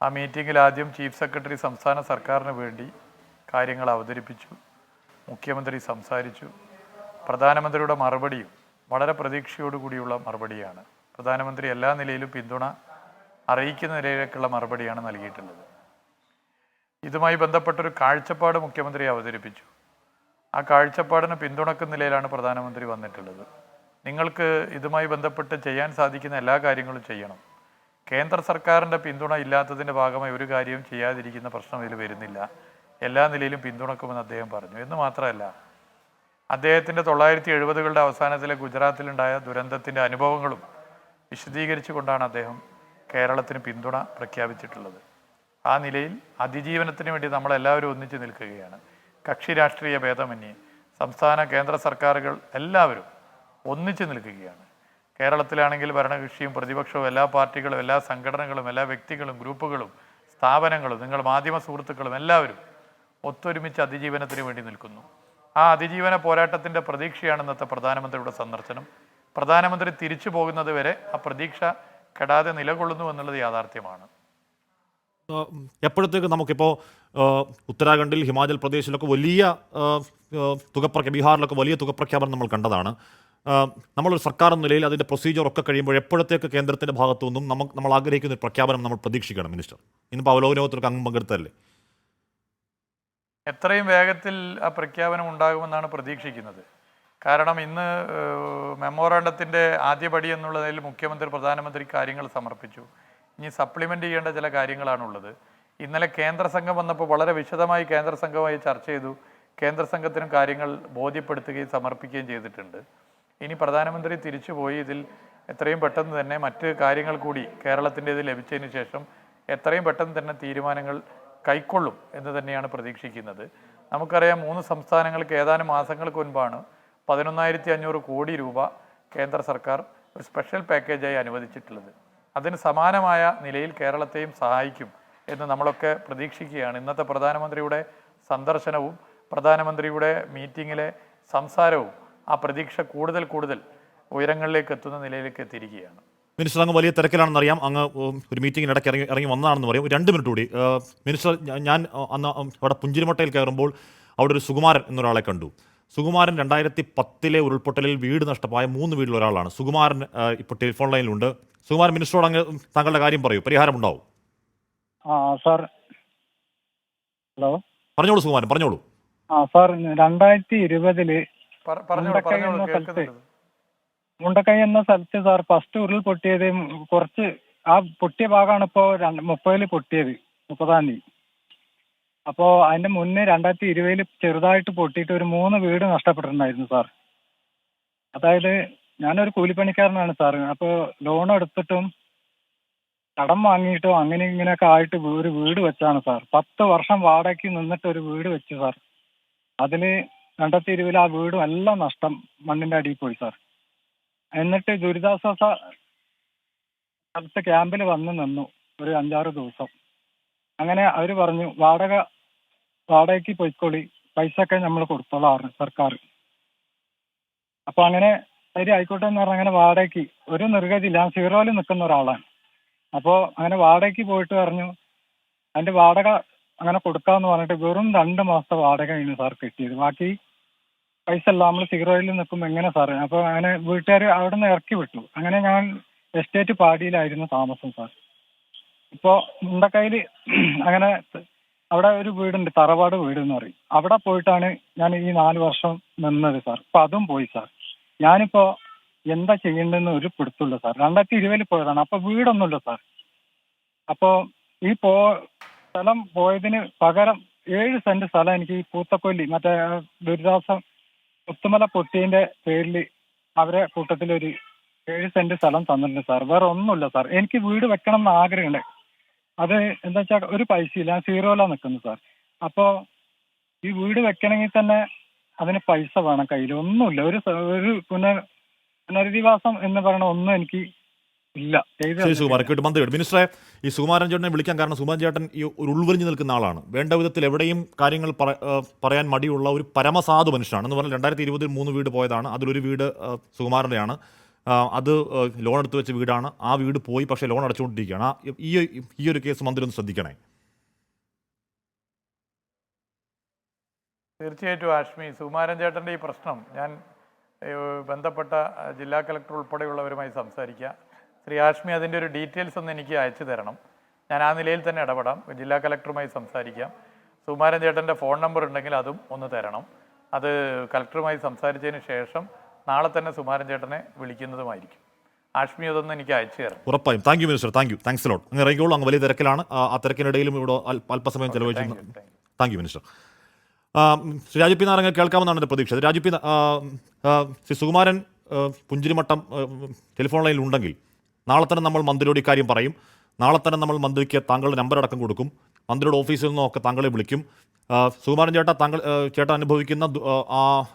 ആ മീറ്റിങ്ങിൽ ആദ്യം ചീഫ് സെക്രട്ടറി സംസ്ഥാന സർക്കാരിന് വേണ്ടി കാര്യങ്ങൾ അവതരിപ്പിച്ചു, മുഖ്യമന്ത്രി സംസാരിച്ചു. പ്രധാനമന്ത്രിയുടെ മറുപടിയും വളരെ പ്രതീക്ഷയോടുകൂടിയുള്ള മറുപടിയാണ്. പ്രധാനമന്ത്രി എല്ലാ നിലയിലും പിന്തുണ അറിയിക്കുന്ന നിലയിലേക്കുള്ള മറുപടിയാണ് നൽകിയിട്ടുള്ളത്. ഇതുമായി ബന്ധപ്പെട്ടൊരു കാഴ്ചപ്പാട് മുഖ്യമന്ത്രി അവതരിപ്പിച്ചു. ആ കാഴ്ചപ്പാടിന് പിന്തുണക്കുന്ന നിലയിലാണ് പ്രധാനമന്ത്രി വന്നിട്ടുള്ളത്. നിങ്ങൾക്ക് ഇതുമായി ബന്ധപ്പെട്ട് ചെയ്യാൻ സാധിക്കുന്ന എല്ലാ കാര്യങ്ങളും ചെയ്യണം. കേന്ദ്ര സർക്കാരിൻ്റെ പിന്തുണ ഇല്ലാത്തതിൻ്റെ ഭാഗമായി ഒരു കാര്യവും ചെയ്യാതിരിക്കുന്ന പ്രശ്നം ഇതിൽ വരുന്നില്ല. എല്ലാ നിലയിലും പിന്തുണക്കുമെന്ന് അദ്ദേഹം പറഞ്ഞു. എന്ന് മാത്രമല്ല, അദ്ദേഹത്തിൻ്റെ 1970കളുടെ അവസാനത്തിലെ ഗുജറാത്തിലുണ്ടായ ദുരന്തത്തിൻ്റെ അനുഭവങ്ങളും വിശദീകരിച്ചു കൊണ്ടാണ് അദ്ദേഹം കേരളത്തിന് പിന്തുണ പ്രഖ്യാപിച്ചിട്ടുള്ളത്. ആ നിലയിൽ അതിജീവനത്തിന് വേണ്ടി നമ്മളെല്ലാവരും ഒന്നിച്ചു നിൽക്കുകയാണ്. കക്ഷി രാഷ്ട്രീയ ഭേദമന്യേ സംസ്ഥാന കേന്ദ്ര സർക്കാരുകൾ എല്ലാവരും ഒന്നിച്ചു നിൽക്കുകയാണ്. കേരളത്തിലാണെങ്കിൽ ഭരണകക്ഷിയും പ്രതിപക്ഷവും എല്ലാ പാർട്ടികളും എല്ലാ സംഘടനകളും എല്ലാ വ്യക്തികളും ഗ്രൂപ്പുകളും സ്ഥാപനങ്ങളും നിങ്ങൾ മാധ്യമ സുഹൃത്തുക്കളും എല്ലാവരും ഒത്തൊരുമിച്ച് അതിജീവനത്തിന് വേണ്ടി നിൽക്കുന്നു. ആ അതിജീവന പോരാട്ടത്തിൻ്റെ പ്രതീക്ഷയാണ് ഇന്നത്തെ പ്രധാനമന്ത്രിയുടെ സന്ദർശനം. പ്രധാനമന്ത്രി തിരിച്ചു പോകുന്നത് വരെ ആ പ്രതീക്ഷ കെടാതെ നിലകൊള്ളുന്നു എന്നുള്ളത് യാഥാർത്ഥ്യമാണ്. എപ്പോഴത്തേക്ക് നമുക്കിപ്പോൾ ഉത്തരാഖണ്ഡിൽ, ഹിമാചൽ പ്രദേശിലൊക്കെ വലിയ ബീഹാറിലൊക്കെ വലിയ തുക പ്രഖ്യാപനം നമ്മൾ കണ്ടതാണ്. നമ്മളൊരു സർക്കാർ എന്ന നിലയിൽ അതിൻ്റെ പ്രൊസീജിയർ ഒക്കെ കഴിയുമ്പോൾ എപ്പോഴത്തേക്ക് കേന്ദ്രത്തിൻ്റെ ഭാഗത്തു നിന്നും നമ്മൾ ആഗ്രഹിക്കുന്ന ഒരു പ്രഖ്യാപനം നമ്മൾ പ്രതീക്ഷിക്കണം മിനിസ്റ്റർ? ഇന്നിപ്പോൾ അവലോകനത്തിലൊക്കെ അങ്ങ് പങ്കെടുത്തല്ലേ? എത്രയും വേഗത്തിൽ ആ പ്രഖ്യാപനം ഉണ്ടാകുമെന്നാണ് പ്രതീക്ഷിക്കുന്നത്. കാരണം ഇന്ന് മെമ്മോറാണ്ടത്തിൻ്റെ ആദ്യപടി എന്നുള്ളതിൽ മുഖ്യമന്ത്രി പ്രധാനമന്ത്രി കാര്യങ്ങൾ സമർപ്പിച്ചു. ഇനി സപ്ലിമെൻ്റ് ചെയ്യേണ്ട ചില കാര്യങ്ങളാണുള്ളത്. ഇന്നലെ കേന്ദ്ര സംഘം വന്നപ്പോൾ വളരെ വിശദമായി കേന്ദ്ര സംഘവുമായി ചർച്ച ചെയ്തു. കേന്ദ്ര സംഘത്തിനും കാര്യങ്ങൾ ബോധ്യപ്പെടുത്തുകയും സമർപ്പിക്കുകയും ചെയ്തിട്ടുണ്ട്. ഇനി പ്രധാനമന്ത്രി തിരിച്ചുപോയി ഇതിൽ എത്രയും പെട്ടെന്ന് തന്നെ മറ്റ് കാര്യങ്ങൾ കൂടി കേരളത്തിൻ്റേത് ലഭിച്ചതിന് ശേഷം എത്രയും പെട്ടെന്ന് തന്നെ തീരുമാനങ്ങൾ കൈക്കൊള്ളും എന്ന് തന്നെയാണ് പ്രതീക്ഷിക്കുന്നത്. നമുക്കറിയാം, 3 സംസ്ഥാനങ്ങൾക്ക് ഏതാനും മാസങ്ങൾക്ക് മുൻപാണ് 11,500 കോടി രൂപ കേന്ദ്ര സർക്കാർ ഒരു സ്പെഷ്യൽ പാക്കേജായി അനുവദിച്ചിട്ടുള്ളത്. അതിന് സമാനമായ നിലയിൽ കേരളത്തെയും സഹായിക്കും എന്ന് നമ്മളൊക്കെ പ്രതീക്ഷിക്കുകയാണ്. ഇന്നത്തെ പ്രധാനമന്ത്രിയുടെ സന്ദർശനവും പ്രധാനമന്ത്രിയുടെ മീറ്റിങ്ങിലെ സംസാരവും ആ പ്രതീക്ഷ കൂടുതൽ ഉയരങ്ങളിലേക്ക് എത്തുന്ന നിലയിലേക്ക് എത്തിയിരിക്കുകയാണ്. മിനിസ്റ്റർ, അങ്ങ് വലിയ തിരക്കിലാണെന്നറിയാം. അങ്ങ് ഒരു മീറ്റിങ്ങിന് ഇടയ്ക്ക് ഇറങ്ങി വന്നതാണെന്ന് പറയും. 2 മിനിറ്റ് കൂടി മിനിസ്റ്റർ. ഞാൻ അന്ന് അവിടെ പുഞ്ചിരിമട്ടയിൽ കയറുമ്പോൾ അവിടെ ഒരു സുകുമാരൻ എന്നൊരാളെ കണ്ടു. സുകുമാരൻ 2010 ഉരുൾപൊട്ടലിൽ വീട് നഷ്ടമായ 3 വീട്ടിൽ ഒരാളാണ്. സുകുമാരൻ ഇപ്പോൾ ടെലിഫോൺ ലൈനിലുണ്ട്. സുകുമാരൻ, മിനിസ്റ്ററോട് അങ്ങ് താങ്കളുടെ കാര്യം പറയൂ, പരിഹാരമുണ്ടാവും. സാർ, ഹലോ, പറഞ്ഞോളൂ സുകുമാരൻ, പറഞ്ഞോളൂ. സാർ, 2020 മുണ്ടക്കൈ എന്ന സ്ഥലത്ത് സാർ ഫസ്റ്റ് ഉരുൾ പൊട്ടിയത് കുറച്ച് ആ പൊട്ടിയ ഭാഗമാണ് ഇപ്പോൾ 30 പൊട്ടിയത്, 30-ാം തീയതി. അപ്പോൾ അതിന്റെ മുന്നേ 2020 ചെറുതായിട്ട് പൊട്ടിയിട്ട് ഒരു 3 വീട് നഷ്ടപ്പെട്ടിട്ടുണ്ടായിരുന്നു സാർ. അതായത് ഞാനൊരു കൂലിപ്പണിക്കാരനാണ് സാർ. അപ്പോൾ ലോൺ എടുത്തിട്ടും കടം വാങ്ങിയിട്ടും അങ്ങനെ ഇങ്ങനെയൊക്കെ ആയിട്ട് ഒരു വീട് വെച്ചാണ് സാർ. 10 വർഷം വാടകയ്ക്ക് നിന്നിട്ട് ഒരു വീട് വെച്ചു സാർ. അതിൽ 2020 ആ വീടും എല്ലാം നഷ്ടം, മണ്ണിന്റെ അടിയിൽ പോയി സാർ. എന്നിട്ട് ദുരിതാശ്വാസ സ്ഥലത്ത് ക്യാമ്പിൽ വന്ന് നിന്നു ഒരു 5-6 ദിവസം. അങ്ങനെ അവർ പറഞ്ഞു വാടകയ്ക്ക് പോയിക്കോളി, പൈസ ഒക്കെ നമ്മൾ കൊടുത്തോളാം സർക്കാർ. അപ്പൊ അങ്ങനെ ശരി ആയിക്കോട്ടെ എന്ന് പറഞ്ഞാൽ അങ്ങനെ വാടകയ്ക്ക് ഒരു നിർഗതിയില്ല. ഞാൻ 0-ൽ നിൽക്കുന്ന ഒരാളാണ്. അപ്പോൾ അങ്ങനെ വാടകയ്ക്ക് പോയിട്ട് പറഞ്ഞു അതിന്റെ വാടക അങ്ങനെ കൊടുക്കാന്ന് പറഞ്ഞിട്ട് വെറും 2 മാസത്തെ വാടകയാണ് സാർ കിട്ടിയത്. ബാക്കി പൈസ അല്ല, നമ്മൾ 0-ൽ നിൽക്കുമ്പോൾ എങ്ങനെ സാറേ? അപ്പോൾ അങ്ങനെ വീട്ടുകാർ അവിടെ നിന്ന് ഇറക്കി വിട്ടു. അങ്ങനെ ഞാൻ എസ്റ്റേറ്റ് പാടിയിലായിരുന്നു താമസം സാർ. ഇപ്പോൾ മുണ്ടക്കൈയിൽ അങ്ങനെ അവിടെ ഒരു വീടുണ്ട്, തറവാട് വീട് എന്ന് പറയും. അവിടെ പോയിട്ടാണ് ഞാൻ ഈ 4 വർഷം നിന്നത് സാർ. ഇപ്പം അതും പോയി സാർ. ഞാനിപ്പോ എന്താ ചെയ്യേണ്ടതെന്ന് ഒരു പിടുത്തുള്ളൂ സാർ. 2020 പോയതാണ്. അപ്പൊ വീടൊന്നുമില്ല സാർ. അപ്പോ ഈ സ്ഥലം പോയതിന് പകരം 7 സെന്റ് സ്ഥലം എനിക്ക് ഈ പൂത്തക്കൊല്ലി മറ്റേ ദുരിതാശ്വാസം മുത്തുമല പൊട്ടിയതിന്റെ പേരിൽ അവരെ കൂട്ടത്തിൽ ഒരു 7 സെന്റ് സ്ഥലം തന്നിട്ടുണ്ട് സാർ. വേറെ ഒന്നുമില്ല സാർ. എനിക്ക് വീട് വെക്കണം എന്ന് ആഗ്രഹമുണ്ട്. അത് എന്താ വെച്ചാൽ ഒരു പൈസയില്ല, ഞാൻ സീറോയിലാണ് നിൽക്കുന്നത് സാർ. അപ്പോൾ ഈ വീട് വെക്കണമെങ്കിൽ തന്നെ അതിന് പൈസ വേണം കയ്യിൽ. ഒന്നുമില്ല. ഒരു പുനരധിവാസം എന്ന് പറയുന്ന ഒന്നും എനിക്ക് ഇല്ല. ശരി സുകുമാരൻ, കേട്ട് മന്ത്രി മിനിസ്റ്ററെ, ഈ സുകുമാരൻ ചേട്ടനെ വിളിക്കാൻ കാരണം സുകുമാരൻ ചേട്ടൻ ഈ ഒരു ഉൾവലിഞ്ഞു നിൽക്കുന്ന ആളാണ്. വേണ്ട വിധത്തിൽ എവിടെയും കാര്യങ്ങൾ പറയാൻ മടിയുള്ള ഒരു പരമസാധു മനുഷ്യനാണ്. എന്ന് പറഞ്ഞാൽ 2020 3 വീട് പോയതാണ്. അതിലൊരു വീട് സുകുമാരൻ്റെയാണ്. അത് ലോൺ എടുത്ത് വെച്ച വീടാണ്. ആ വീട് പോയി, പക്ഷേ ലോൺ അടച്ചുകൊണ്ടിരിക്കുകയാണ്. ഈ ഒരു കേസ് മന്ത്രി ഒന്ന് ശ്രദ്ധിക്കണേ. തീർച്ചയായിട്ടും ആഷ്മി, സുകുമാരൻ ചേട്ടൻ്റെ ഈ പ്രശ്നം ഞാൻ ബന്ധപ്പെട്ട ജില്ലാ കളക്ടർ ഉൾപ്പെടെയുള്ളവരുമായി സംസാരിക്കാം. ശ്രീ ആഷ്മി അതിൻ്റെ ഒരു ഡീറ്റെയിൽസ് ഒന്ന് എനിക്ക് അയച്ചു തരണം. ഞാൻ ആ നിലയിൽ തന്നെ ഇടപെടാം. ജില്ലാ കളക്ടറുമായി സംസാരിക്കാം. സുകുമാരൻ ചേട്ടൻ്റെ ഫോൺ നമ്പർ ഉണ്ടെങ്കിൽ അതും ഒന്ന് തരണം. അത് കളക്ടറുമായി സംസാരിച്ചതിന് ശേഷം നാളെ തന്നെ സുകുമാരൻ ചേട്ടനെ വിളിക്കുന്നതുമായിരിക്കും. ആഷ്മി അതൊന്ന് എനിക്ക് അയച്ചു തരാം. ഉറപ്പായും. Thank you minister. Thanks lot. അങ്ങ് ഇറങ്ങിക്കോളൂ. അങ്ങ് വലിയ തിരക്കിലാണ്. ആ തിരക്കിനിടയിലും ഇവിടെ അല്പസമയം ചെലവഴിച്ചു. Thank you minister. Shri Raju P Nair കേൾക്കാമെന്നാണ് എൻ്റെ പ്രതീക്ഷ. രാജു പി ശ്രീ സുകുമാരൻ പുഞ്ചിരിമട്ടം ടെലിഫോൺ ലൈനിൽ ഉണ്ടെങ്കിൽ നാളെ തന്നെ നമ്മൾ മന്ത്രിയോട് ഇക്കാര്യം പറയും. നാളെ തന്നെ നമ്മൾ മന്ത്രിക്ക് താങ്കളുടെ നമ്പർ അടക്കം കൊടുക്കും. മന്ത്രിയുടെ ഓഫീസിൽ നിന്നൊക്കെ താങ്കളെ വിളിക്കും. സുകുമാരൻ ചേട്ടൻ അനുഭവിക്കുന്ന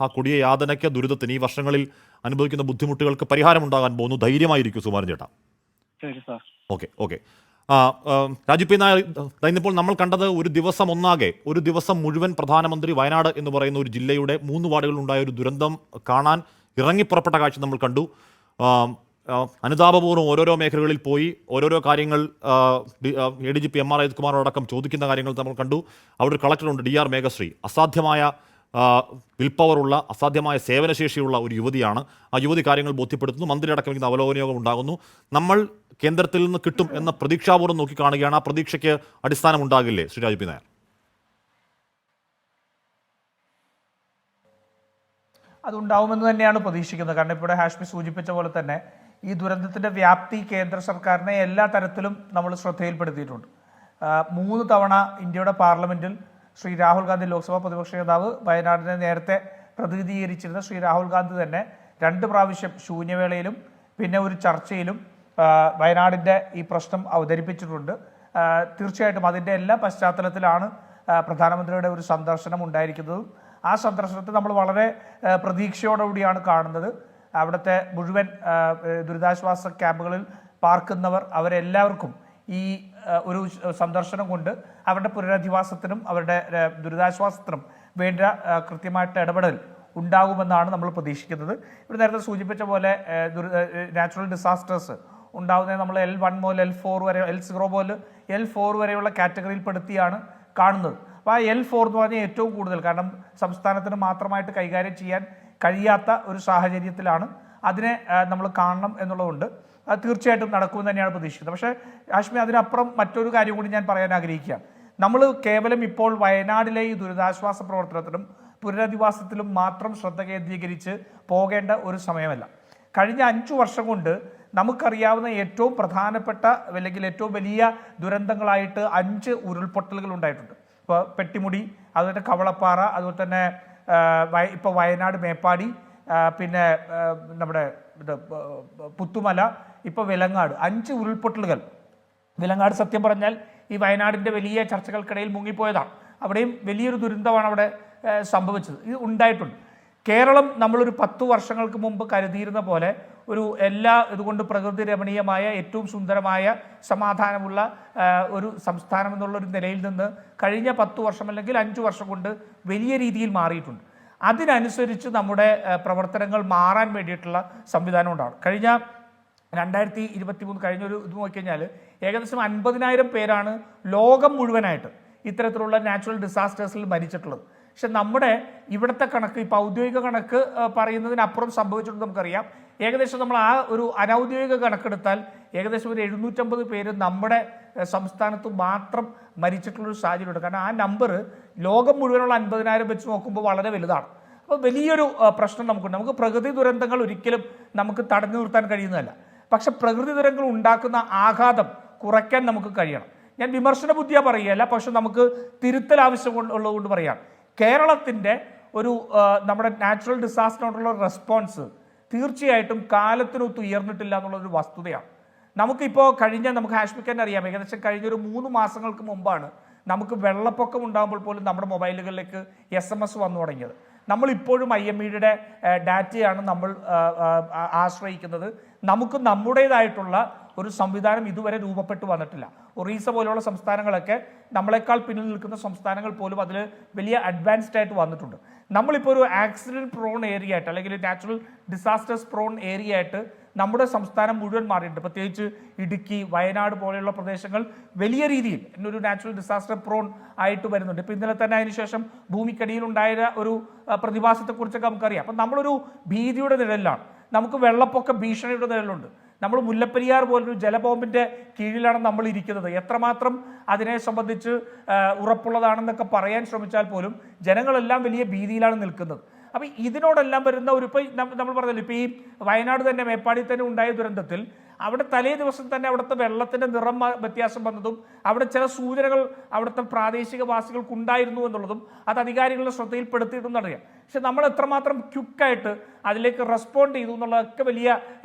ആ കൊടിയ യാതനയ്ക്ക്, ദുരിതത്തിന്, ഈ വർഷങ്ങളിൽ അനുഭവിക്കുന്ന ബുദ്ധിമുട്ടുകൾക്ക് പരിഹാരമുണ്ടാകാൻ പോകുന്നു. ധൈര്യമായിരിക്കും സുകുമാരൻ ചേട്ടാ. ഓക്കെ. രാജു പി നായർ, ഇന്നിപ്പോൾ നമ്മൾ കണ്ടത് ഒരു ദിവസം മുഴുവൻ പ്രധാനമന്ത്രി വയനാട് എന്ന് പറയുന്ന ഒരു ജില്ലയുടെ 3 വാർഡുകളിലുണ്ടായ ഒരു ദുരന്തം കാണാൻ ഇറങ്ങിപ്പുറപ്പെട്ട കാഴ്ച നമ്മൾ കണ്ടു. അനുതാപപൂർവ്വം ഓരോരോ മേഖലകളിൽ പോയി ഓരോരോ കാര്യങ്ങൾ ADGP MR അജിത് കുമാറോടക്കം ചോദിക്കുന്ന കാര്യങ്ങൾ നമ്മൾ കണ്ടു. അവിടെ ഒരു കളക്ടറുണ്ട്, DR മേഘശ്രീ. അസാധ്യമായ വിൽ പവറുള്ള, അസാധ്യമായ സേവനശേഷിയുള്ള ഒരു യുവതിയാണ്. ആ യുവതി കാര്യങ്ങൾ ബോധ്യപ്പെടുത്തുന്നു. മന്ത്രി അടക്കം ഇരിക്കുന്ന അവലോകനയോഗം ഉണ്ടാകുന്നു. നമ്മൾ കേന്ദ്രത്തിൽ നിന്ന് കിട്ടും എന്ന പ്രതീക്ഷാപൂർവ്വം നോക്കിക്കാണുകയാണ്. ആ പ്രതീക്ഷയ്ക്ക് അടിസ്ഥാനം ഉണ്ടാകില്ലേ ശ്രീ രാജു പി നായർ? അതുണ്ടാവുമെന്ന് തന്നെയാണ് പ്രതീക്ഷിക്കുന്നത്. കാരണം ഇപ്പോൾ ഹാഷ്മി സൂചിപ്പിച്ച പോലെ തന്നെ ഈ ദുരന്തത്തിൻ്റെ വ്യാപ്തി കേന്ദ്ര സർക്കാരിനെ എല്ലാ തരത്തിലും നമ്മൾ ശ്രദ്ധയിൽപ്പെടുത്തിയിട്ടുണ്ട്. 3 തവണ ഇന്ത്യയുടെ പാർലമെൻറ്റിൽ ശ്രീ രാഹുൽ ഗാന്ധി, ലോക്സഭാ പ്രതിപക്ഷ നേതാവ്, വയനാടിനെ നേരത്തെ പ്രതിനിധീകരിച്ചിരുന്ന ശ്രീ രാഹുൽ ഗാന്ധി തന്നെ 2 പ്രാവശ്യം ശൂന്യവേളയിലും പിന്നെ ഒരു ചർച്ചയിലും വയനാടിൻ്റെ ഈ പ്രശ്നം അവതരിപ്പിച്ചിട്ടുണ്ട്. തീർച്ചയായിട്ടും അതിൻ്റെ എല്ലാ പശ്ചാത്തലത്തിലാണ് പ്രധാനമന്ത്രിയുടെ ഒരു സന്ദർശനം ഉണ്ടായിരിക്കുന്നതും. ആ സന്ദർശനത്തെ നമ്മൾ വളരെ പ്രതീക്ഷയോടുകൂടിയാണ് കാണുന്നത്. അവിടുത്തെ മുഴുവൻ ദുരിതാശ്വാസ ക്യാമ്പുകളിൽ പാർക്കുന്നവർ അവരെല്ലാവർക്കും ഈ ഒരു സന്ദർശനം കൊണ്ട് അവരുടെ പുനരധിവാസത്തിനും അവരുടെ ദുരിതാശ്വാസത്തിനും വേണ്ട കൃത്യമായിട്ട് ഇടപെടൽ ഉണ്ടാകുമെന്നാണ് നമ്മൾ പ്രതീക്ഷിക്കുന്നത്. ഇവിടെ നേരത്തെ സൂചിപ്പിച്ച പോലെ നാച്ചുറൽ ഡിസാസ്റ്റേഴ്സ് ഉണ്ടാകുന്നത് നമ്മൾ L1 മുതൽ L4 വരെ, L0 മുതൽ L4 വരെയുള്ള കാറ്റഗറിയിൽ പെടുത്തിയാണ് കാണുന്നത്. അപ്പോൾ ആ L4 എന്ന് പറഞ്ഞാൽ ഏറ്റവും കൂടുതൽ, കാരണം സംസ്ഥാനത്തിന് മാത്രമായിട്ട് കൈകാര്യം ചെയ്യാൻ കഴിയാത്ത ഒരു സാഹചര്യത്തിലാണ് അതിനെ നമ്മൾ കാണണം എന്നുള്ളതുകൊണ്ട് അത് തീർച്ചയായിട്ടും നടക്കുമെന്ന് തന്നെയാണ് പ്രതീക്ഷിക്കുന്നത്. പക്ഷേ ഹാഷ്മി, അതിനപ്പുറം മറ്റൊരു കാര്യം കൂടി ഞാൻ പറയാൻ ആഗ്രഹിക്കുകയാണ്. നമ്മൾ കേവലം ഇപ്പോൾ വയനാടിലെ ഈ ദുരിതാശ്വാസ പ്രവർത്തനത്തിലും പുനരധിവാസത്തിലും മാത്രം ശ്രദ്ധ കേന്ദ്രീകരിച്ച് പോകേണ്ട ഒരു സമയമല്ല. കഴിഞ്ഞ 5 വർഷം കൊണ്ട് നമുക്കറിയാവുന്ന ഏറ്റവും പ്രധാനപ്പെട്ട അല്ലെങ്കിൽ ഏറ്റവും വലിയ ദുരന്തങ്ങളായിട്ട് 5 ഉരുൾപൊട്ടലുകൾ ഉണ്ടായിട്ടുണ്ട്. ഇപ്പോൾ പെട്ടിമുടി, അതുപോലെ കവളപ്പാറ, അതുപോലെ തന്നെ ഇപ്പോൾ വയനാട് മേപ്പാടി, പിന്നെ നമ്മുടെ പുത്തുമല, ഇപ്പോൾ വിലങ്ങാട്. 5 ഉരുൾപൊട്ടലുകൾ. വിലങ്ങാട് സത്യം പറഞ്ഞാൽ ഈ വയനാടിൻ്റെ വലിയ ചർച്ചകൾക്കിടയിൽ മുങ്ങിപ്പോയതാണ്. അവിടെയും വലിയൊരു ദുരന്തമാണ് അവിടെ സംഭവിച്ചത്. ഇത് ഉണ്ടായിട്ടുണ്ട്. കേരളം നമ്മളൊരു 10 വർഷങ്ങൾക്ക് മുമ്പ് കരുതിയിരുന്ന പോലെ ഒരു എല്ലാ ഇതുകൊണ്ട് പ്രകൃതി രമണീയമായ ഏറ്റവും സുന്ദരമായ സമാധാനമുള്ള ഒരു സംസ്ഥാനം എന്നുള്ളൊരു നിലയിൽ നിന്ന് കഴിഞ്ഞ 10 വർഷം അല്ലെങ്കിൽ 5 വർഷം കൊണ്ട് വലിയ രീതിയിൽ മാറിയിട്ടുണ്ട്. അതിനനുസരിച്ച് നമ്മുടെ പ്രവർത്തനങ്ങൾ മാറാൻ വേണ്ടിയിട്ടുള്ള സംവിധാനം ഉണ്ടാകും. കഴിഞ്ഞ 2023 കഴിഞ്ഞൊരു ഇത് നോക്കിക്കഴിഞ്ഞാൽ ഏകദേശം 50,000 പേരാണ് ലോകം മുഴുവനായിട്ട് ഇത്തരത്തിലുള്ള നാച്ചുറൽ ഡിസാസ്റ്റേഴ്സിൽ മരിച്ചിട്ടുള്ളത്. പക്ഷെ നമ്മുടെ ഇവിടുത്തെ കണക്ക്, ഇപ്പോൾ ഔദ്യോഗിക കണക്ക് പറയുന്നതിനപ്പുറം സംഭവിച്ചിട്ടുണ്ട് നമുക്കറിയാം. ഏകദേശം നമ്മൾ ആ ഒരു അനൗദ്യോഗിക കണക്കെടുത്താൽ ഏകദേശം ഒരു 750 പേര് നമ്മുടെ സംസ്ഥാനത്ത് മാത്രം മരിച്ചിട്ടുള്ളൊരു സാഹചര്യമുണ്ട്. കാരണം ആ നമ്പർ ലോകം മുഴുവനുള്ള 50,000 വെച്ച് നോക്കുമ്പോൾ വളരെ വലുതാണ്. അപ്പോൾ വലിയൊരു പ്രശ്നം നമുക്കുണ്ട്. നമുക്ക് പ്രകൃതി ദുരന്തങ്ങൾ ഒരിക്കലും നമുക്ക് തടഞ്ഞു നിർത്താൻ കഴിയുന്നതല്ല. പക്ഷെ പ്രകൃതി ദുരന്തങ്ങൾ ഉണ്ടാക്കുന്ന ആഘാതം കുറയ്ക്കാൻ നമുക്ക് കഴിയണം. ഞാൻ വിമർശന ബുദ്ധിയാ പറയുകയല്ല, പക്ഷെ നമുക്ക് തിരുത്തൽ ആവശ്യം ഉള്ളതുകൊണ്ട് പറയാം. കേരളത്തിൻ്റെ ഒരു നമ്മുടെ നാച്ചുറൽ ഡിസാസ്റ്ററിനോടുള്ള റെസ്പോൺസ് തീർച്ചയായിട്ടും കാലത്തിനൊത്ത് ഉയർന്നിട്ടില്ല എന്നുള്ളൊരു വസ്തുതയാണ്. നമുക്ക് ഹാഷ്മിക്ക് തന്നെ അറിയാം, ഏകദേശം കഴിഞ്ഞൊരു 3 മാസങ്ങൾക്ക് മുമ്പാണ് നമുക്ക് വെള്ളപ്പൊക്കം ഉണ്ടാകുമ്പോൾ പോലും നമ്മുടെ മൊബൈലുകളിലേക്ക് SMS വന്നു തുടങ്ങിയത്. നമ്മളിപ്പോഴും IMEയുടെ ഡാറ്റയാണ് നമ്മൾ ആശ്രയിക്കുന്നത്. നമുക്ക് നമ്മുടേതായിട്ടുള്ള ഒരു സംവിധാനം ഇതുവരെ രൂപപ്പെട്ടു വന്നിട്ടില്ല. ഒറീസ പോലുള്ള സംസ്ഥാനങ്ങളൊക്കെ നമ്മളെക്കാൾ പിന്നിൽ നിൽക്കുന്ന സംസ്ഥാനങ്ങൾ പോലും അതിൽ വലിയ അഡ്വാൻസ്ഡ് ആയിട്ട് വന്നിട്ടുണ്ട്. നമ്മളിപ്പോൾ ഒരു ആക്സിഡൻറ്റ് പ്രോൺ ഏരിയ ആയിട്ട് അല്ലെങ്കിൽ നാച്ചുറൽ ഡിസാസ്റ്റേഴ്സ് പ്രോൺ ഏരിയ ആയിട്ട് നമ്മുടെ സംസ്ഥാനം മുഴുവൻ മാറിയിട്ടുണ്ട്. പ്രത്യേകിച്ച് ഇടുക്കി, വയനാട് പോലെയുള്ള പ്രദേശങ്ങൾ വലിയ രീതിയിൽ ഒരു നാച്ചുറൽ ഡിസാസ്റ്റർ പ്രോൺ ആയിട്ട് വരുന്നുണ്ട്. ഇപ്പോൾ ഇന്നലെ തന്നെ അതിനുശേഷം ഭൂമിക്കടിയിലുണ്ടായ ഒരു പ്രതിഭാസത്തെക്കുറിച്ചൊക്കെ നമുക്കറിയാം. അപ്പം നമ്മളൊരു ഭീതിയുടെ നിഴലിലാണ്, നമുക്ക് വെള്ളപ്പൊക്ക ഭീഷണിയുടെ നിഴലുണ്ട്. നമ്മൾ മുല്ലപ്പെരിയാർ പോലൊരു ജലബോംബിൻ്റെ കീഴിലാണ് നമ്മൾ ഇരിക്കുന്നത്. എത്രമാത്രം അതിനെ സംബന്ധിച്ച് ഉറപ്പുള്ളതാണെന്നൊക്കെ പറയാൻ ശ്രമിച്ചാൽ പോലും ജനങ്ങളെല്ലാം വലിയ ഭീതിയിലാണ് നിൽക്കുന്നത്. അപ്പോൾ ഇതിനോടെല്ലാം വരുന്ന ഒരു ഇപ്പോൾ നമ്മൾ പറഞ്ഞല്ലോ, ഇപ്പോൾ ഈ വയനാട് തന്നെ മേപ്പാടി തന്നെ ഉണ്ടായ ദുരന്തത്തിൽ അവിടെ തലേ ദിവസം തന്നെ അവിടുത്തെ വെള്ളത്തിൻ്റെ നിറം വ്യത്യാസം വന്നതും അവിടെ ചില സൂചനകൾ അവിടുത്തെ പ്രാദേശികവാസികൾക്ക് ഉണ്ടായിരുന്നു എന്നുള്ളതും അത് അധികാരികളുടെ ശ്രദ്ധയിൽപ്പെടുത്തിയിട്ടുണ്ടെന്ന് അറിയാം. പക്ഷെ നമ്മൾ എത്രമാത്രം ക്വിക്കായിട്ട് അതിലേക്ക് റെസ്പോണ്ട് ചെയ്തു എന്നുള്ളതൊക്കെ വലിയ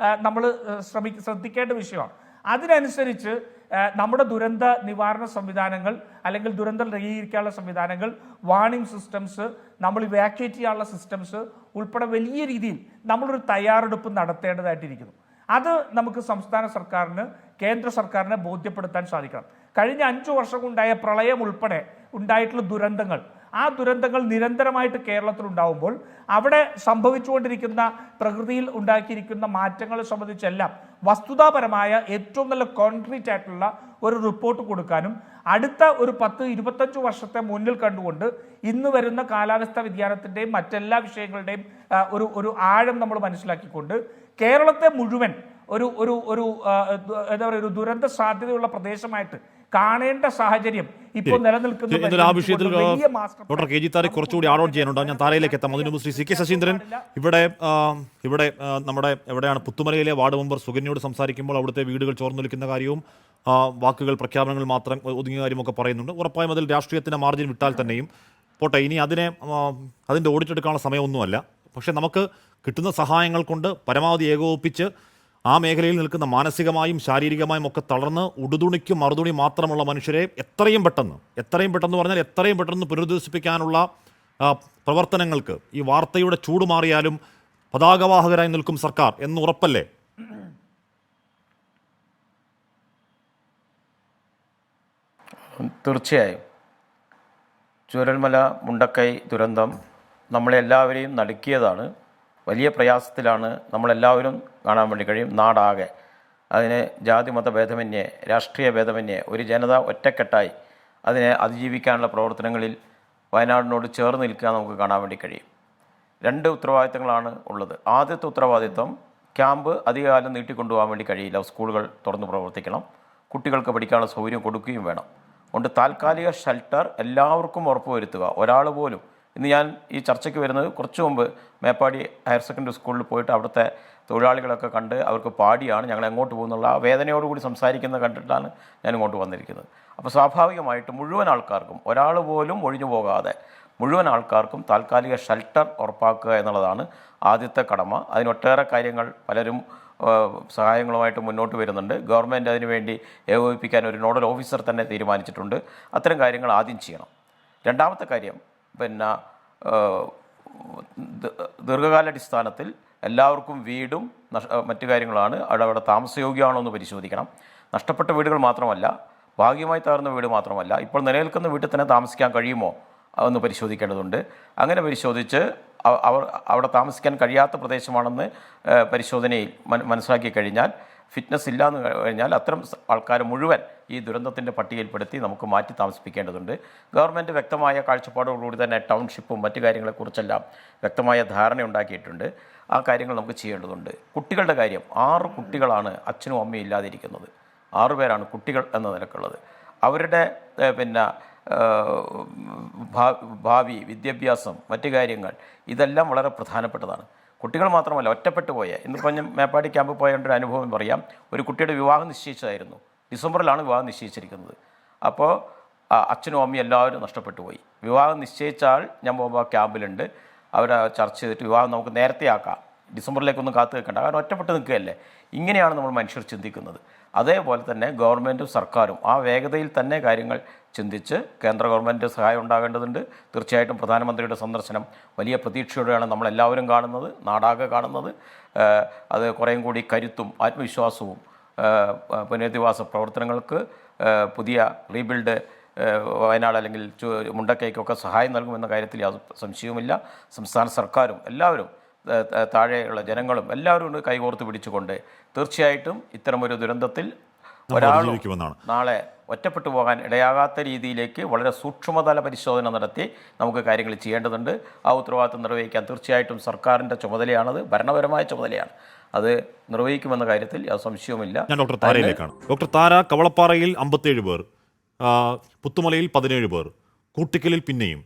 നമ്മൾ ശ്രദ്ധിക്കേണ്ട വിഷയമാണ്. അതിനനുസരിച്ച് നമ്മുടെ ദുരന്ത നിവാരണ സംവിധാനങ്ങൾ അല്ലെങ്കിൽ ദുരന്തം ലഘൂകരിക്കാനുള്ള സംവിധാനങ്ങൾ, വാർണിംഗ് സിസ്റ്റംസ്, നമ്മൾ ഇവാക്യുവേറ്റ് ചെയ്യാനുള്ള സിസ്റ്റംസ് ഉൾപ്പെടെ വലിയ രീതിയിൽ നമ്മളൊരു തയ്യാറെടുപ്പ് നടത്തേണ്ടതായിട്ടിരിക്കുന്നു. അത് നമുക്ക് സംസ്ഥാന സർക്കാരിന്, കേന്ദ്ര സർക്കാരിനെ ബോധ്യപ്പെടുത്താൻ സാധിക്കണം. കഴിഞ്ഞ 5 വർഷം കൊണ്ടായ പ്രളയം ഉൾപ്പെടെ ഉണ്ടായിട്ടുള്ള ദുരന്തങ്ങൾ, ആ ദുരന്തങ്ങൾ നിരന്തരമായിട്ട് കേരളത്തിലുണ്ടാവുമ്പോൾ അവിടെ സംഭവിച്ചുകൊണ്ടിരിക്കുന്ന പ്രകൃതിയിൽ ഉണ്ടാക്കിയിരിക്കുന്ന മാറ്റങ്ങളെ സംബന്ധിച്ചെല്ലാം വസ്തുതാപരമായ ഏറ്റവും നല്ല കോൺക്രീറ്റ് ആയിട്ടുള്ള ഒരു റിപ്പോർട്ട് കൊടുക്കാനും അടുത്ത ഒരു 10-25 വർഷത്തെ മുന്നിൽ കണ്ടുകൊണ്ട് ഇന്ന് വരുന്ന കാലാവസ്ഥാ വ്യതിയാനത്തിൻ്റെയും മറ്റെല്ലാ വിഷയങ്ങളുടെയും ഒരു ആഴം നമ്മൾ മനസ്സിലാക്കിക്കൊണ്ട് കേരളത്തെ മുഴുവൻ എന്താ പറയുക, ഒരു ദുരന്ത സാധ്യതയുള്ള പ്രദേശമായിട്ട് കാണേണ്ട സാഹചര്യം ഇപ്പോൾ നിലനിൽക്കുന്ന ആ വിഷയത്തിൽ ഡോക്ടർ കെ ജി താരെ കുറച്ചുകൂടി ആഡ് ഓൺ ചെയ്യാനുണ്ട്. ഞാൻ താരയിലേക്ക് എത്താം. അതിനു മുമ്പ് ശ്രീ CK ശശീന്ദ്രൻ ഇവിടെ നമ്മുടെ എവിടെയാണ് പുത്തുമലയിലെ വാർഡ് മെമ്പർ സുകന്യോട് സംസാരിക്കുമ്പോൾ അവിടുത്തെ വീടുകൾ ചോർന്നൊലിക്കുന്ന കാര്യവും വാക്കുകൾ, പ്രഖ്യാപനങ്ങൾ മാത്രം ഒതുങ്ങിയ കാര്യമൊക്കെ പറയുന്നുണ്ട്. ഉറപ്പായും അതിൽ രാഷ്ട്രീയത്തിൻ്റെ മാർജിൻ വിട്ടാൽ തന്നെയും പോട്ടെ, ഇനി അതിൻ്റെ ഓഡിറ്റ് എടുക്കാനുള്ള സമയമൊന്നുമല്ല. പക്ഷേ നമുക്ക് കിട്ടുന്ന സഹായങ്ങൾ കൊണ്ട് പരമാവധി ഏകോപിപ്പിച്ച് ആ മേഖലയിൽ നിൽക്കുന്ന മാനസികമായും ശാരീരികമായും ഒക്കെ തളർന്ന് ഉടുതുണിക്കും മറുതുണി മാത്രമുള്ള മനുഷ്യരെ എത്രയും പെട്ടെന്ന് പറഞ്ഞാൽ എത്രയും പെട്ടെന്ന് പുനരുദ്ധരിപ്പിക്കാനുള്ള പ്രവർത്തനങ്ങൾക്ക് ഈ വാർത്തയുടെ ചൂട് മാറിയാലും പതാകവാഹകരായി നിൽക്കും സർക്കാർ എന്ന് ഉറപ്പല്ലേ? തീർച്ചയായും ചൂരൽമല മുണ്ടക്കൈ ദുരന്തം നമ്മളെല്ലാവരെയും നടുക്കിയതാണ്. വലിയ പ്രയാസത്തിലാണ് നമ്മളെല്ലാവരും കാണാൻ വേണ്ടി കഴിയും. നാടാകെ അതിനെ ജാതി മത ഭേദമന്യേ, രാഷ്ട്രീയ ഭേദമന്യേ ഒരു ജനത ഒറ്റക്കെട്ടായി അതിനെ അതിജീവിക്കാനുള്ള പ്രവർത്തനങ്ങളിൽ വയനാടിനോട് ചേർന്ന് നിൽക്കാൻ നമുക്ക് കാണാൻ വേണ്ടി കഴിയും. 2 ഉത്തരവാദിത്തങ്ങളാണ് ഉള്ളത്. ആദ്യത്തെ ഉത്തരവാദിത്തം, ക്യാമ്പ് അധികകാലം നീട്ടിക്കൊണ്ടുപോകാൻ വേണ്ടി കഴിയില്ല. സ്കൂളുകൾ തുറന്ന് പ്രവർത്തിക്കണം, കുട്ടികൾക്ക് പഠിക്കാനുള്ള സൗകര്യം കൊടുക്കുകയും വേണം. അതുകൊണ്ട് താൽക്കാലിക ഷെൽട്ടർ എല്ലാവർക്കും ഉറപ്പുവരുത്തുക. ഒരാൾ പോലും, ഇന്ന് ഞാൻ ഈ ചർച്ചയ്ക്ക് വരുന്നത് കുറച്ച് മുമ്പ് മേപ്പാടി ഹയർ സെക്കൻഡറി സ്കൂളിൽ പോയിട്ട് അവിടുത്തെ തൊഴിലാളികളൊക്കെ കണ്ട് അവർക്ക് പാടിയാണ് ഞങ്ങൾ എങ്ങോട്ട് പോകുന്നുള്ള ആ വേദനയോടുകൂടി സംസാരിക്കുന്നത് കണ്ടിട്ടാണ് ഞാൻ ഇങ്ങോട്ട് വന്നിരിക്കുന്നത്. അപ്പോൾ സ്വാഭാവികമായിട്ട് മുഴുവൻ ആൾക്കാർക്കും, ഒരാൾ പോലും ഒഴിഞ്ഞു പോകാതെ മുഴുവൻ ആൾക്കാർക്കും താൽക്കാലിക ഷെൽട്ടർ ഉറപ്പാക്കുക എന്നുള്ളതാണ് ആദ്യത്തെ കടമ. അതിനൊട്ടേറെ കാര്യങ്ങൾ പലരും സഹായങ്ങളുമായിട്ട് മുന്നോട്ട് വരുന്നുണ്ട്. ഗവൺമെൻറ് അതിനുവേണ്ടി ഏകോപിപ്പിക്കാൻ ഒരു നോഡൽ ഓഫീസർ തന്നെ തീരുമാനിച്ചിട്ടുണ്ട്. അത്തരം കാര്യങ്ങൾ ആദ്യം ചെയ്യണം. രണ്ടാമത്തെ കാര്യം, ദീർഘകാലാടിസ്ഥാനത്തിൽ എല്ലാവർക്കും വീടും മറ്റു കാര്യങ്ങളാണ്. അവിടെ താമസയോഗ്യമാണോ എന്ന് പരിശോധിക്കണം. നഷ്ടപ്പെട്ട വീടുകൾ മാത്രമല്ല, ഭാഗികമായി തകർന്ന വീട് മാത്രമല്ല, ഇപ്പോൾ നിലനിൽക്കുന്ന വീട്ടിൽ തന്നെ താമസിക്കാൻ കഴിയുമോ എന്ന് പരിശോധിക്കേണ്ടതുണ്ട്. അങ്ങനെ പരിശോധിച്ച് അവിടെ താമസിക്കാൻ കഴിയാത്ത പ്രദേശമാണെന്ന് പരിശോധനയിൽ മനസ്സിലാക്കി കഴിഞ്ഞാൽ, ഫിറ്റ്നസ് ഇല്ലയെന്ന് കഴിഞ്ഞാൽ അത്തരം ആൾക്കാർ മുഴുവൻ ഈ ദുരന്തത്തിൻ്റെ പട്ടികയിൽപ്പെടുത്തി നമുക്ക് മാറ്റി താമസിപ്പിക്കേണ്ടതുണ്ട്. ഗവൺമെൻറ് വ്യക്തമായ കാഴ്ചപ്പാടോടുകൂടി തന്നെ ടൗൺഷിപ്പും മറ്റു കാര്യങ്ങളെക്കുറിച്ചെല്ലാം വ്യക്തമായ ധാരണ ഉണ്ടാക്കിയിട്ടുണ്ട്. ആ കാര്യങ്ങൾ നമുക്ക് ചെയ്യേണ്ടതുണ്ട്. കുട്ടികളുടെ കാര്യം, 6 കുട്ടികളാണ് അച്ഛനും അമ്മയും ഇല്ലാതിരിക്കുന്നത്. 6 പേരാണ് കുട്ടികൾ എന്ന നിലക്കുള്ളത്. അവരുടെ ഭാവി, വിദ്യാഭ്യാസം, മറ്റു കാര്യങ്ങൾ ഇതെല്ലാം വളരെ പ്രധാനപ്പെട്ടതാണ്. കുട്ടികൾ മാത്രമല്ല, ഒറ്റപ്പെട്ടു പോയ, ഇന്നിപ്പോൾ ഞാൻ മേപ്പാടി ക്യാമ്പ് പോയ ഒരു അനുഭവം പറയാം. ഒരു കുട്ടിയുടെ വിവാഹം നിശ്ചയിച്ചതായിരുന്നു. ഡിസംബറിലാണ് വിവാഹം നിശ്ചയിച്ചിരിക്കുന്നത്. അപ്പോൾ അച്ഛനും അമ്മയും എല്ലാവരും നഷ്ടപ്പെട്ടു പോയി. വിവാഹം നിശ്ചയിച്ച ആൾ ഞാൻ പോകുമ്പോൾ ക്യാമ്പിലുണ്ട്. അവരെ ചർച്ച ചെയ്തിട്ട് വിവാഹം നമുക്ക് നേരത്തെ ആക്കാം, ഡിസംബറിലേക്കൊന്നും കാത്തു നിൽക്കേണ്ട, കാരണം ഒറ്റപ്പെട്ട് നിൽക്കുകയല്ലേ. ഇങ്ങനെയാണ് നമ്മൾ മനുഷ്യർ ചിന്തിക്കുന്നത്. അതേപോലെ തന്നെ ഗവൺമെൻറ്റും സർക്കാരും ആ വേഗതയിൽ തന്നെ കാര്യങ്ങൾ ചിന്തിച്ച് കേന്ദ്ര ഗവൺമെൻറ് സഹായം ഉണ്ടാകേണ്ടതുണ്ട്. തീർച്ചയായിട്ടും പ്രധാനമന്ത്രിയുടെ സന്ദർശനം വലിയ പ്രതീക്ഷയോടെയാണ് നമ്മളെല്ലാവരും കാണുന്നത്, നാടാകെ കാണുന്നത്. അത് കുറേയും കൂടി കരുത്തും ആത്മവിശ്വാസവും പുനരധിവാസ പ്രവർത്തനങ്ങൾക്ക് പുതിയ റീബിൽഡ് വയനാട് അല്ലെങ്കിൽ മുണ്ടക്കൈക്കൊക്കെ സഹായം നൽകുമെന്ന കാര്യത്തിൽ യാതൊരു സംശയവുമില്ല. സംസ്ഥാന സർക്കാരും എല്ലാവരും താഴെയുള്ള ജനങ്ങളും എല്ലാവരും കൈകോർത്ത് പിടിച്ചുകൊണ്ട് തീർച്ചയായിട്ടും ഇത്തരമൊരു ദുരന്തത്തിൽ ഒരാളും നാളെ ഒറ്റപ്പെട്ടു പോകാൻ ഇടയാകാത്ത രീതിയിലേക്ക് വളരെ സൂക്ഷ്മതല പരിശോധന നടത്തി നമുക്ക് കാര്യങ്ങൾ ചെയ്യേണ്ടതുണ്ട്. ആ ഉത്തരവാദിത്വം നിർവഹിക്കാൻ തീർച്ചയായിട്ടും സർക്കാരിൻ്റെ ചുമതലയാണത്, ഭരണപരമായ ചുമതലയാണ്. അത് നിർവഹിക്കുമെന്ന കാര്യത്തിൽ യാതൊരു സംശയവുമില്ല. ഞാൻ ഡോക്ടർ താരയിലേക്കാണ്. ഡോക്ടർ താര, കവളപ്പാറയിൽ 57 പേർ, പുത്തുമലയിൽ 17 പേർ, കൂട്ടിക്കലിൽ പിന്നെയും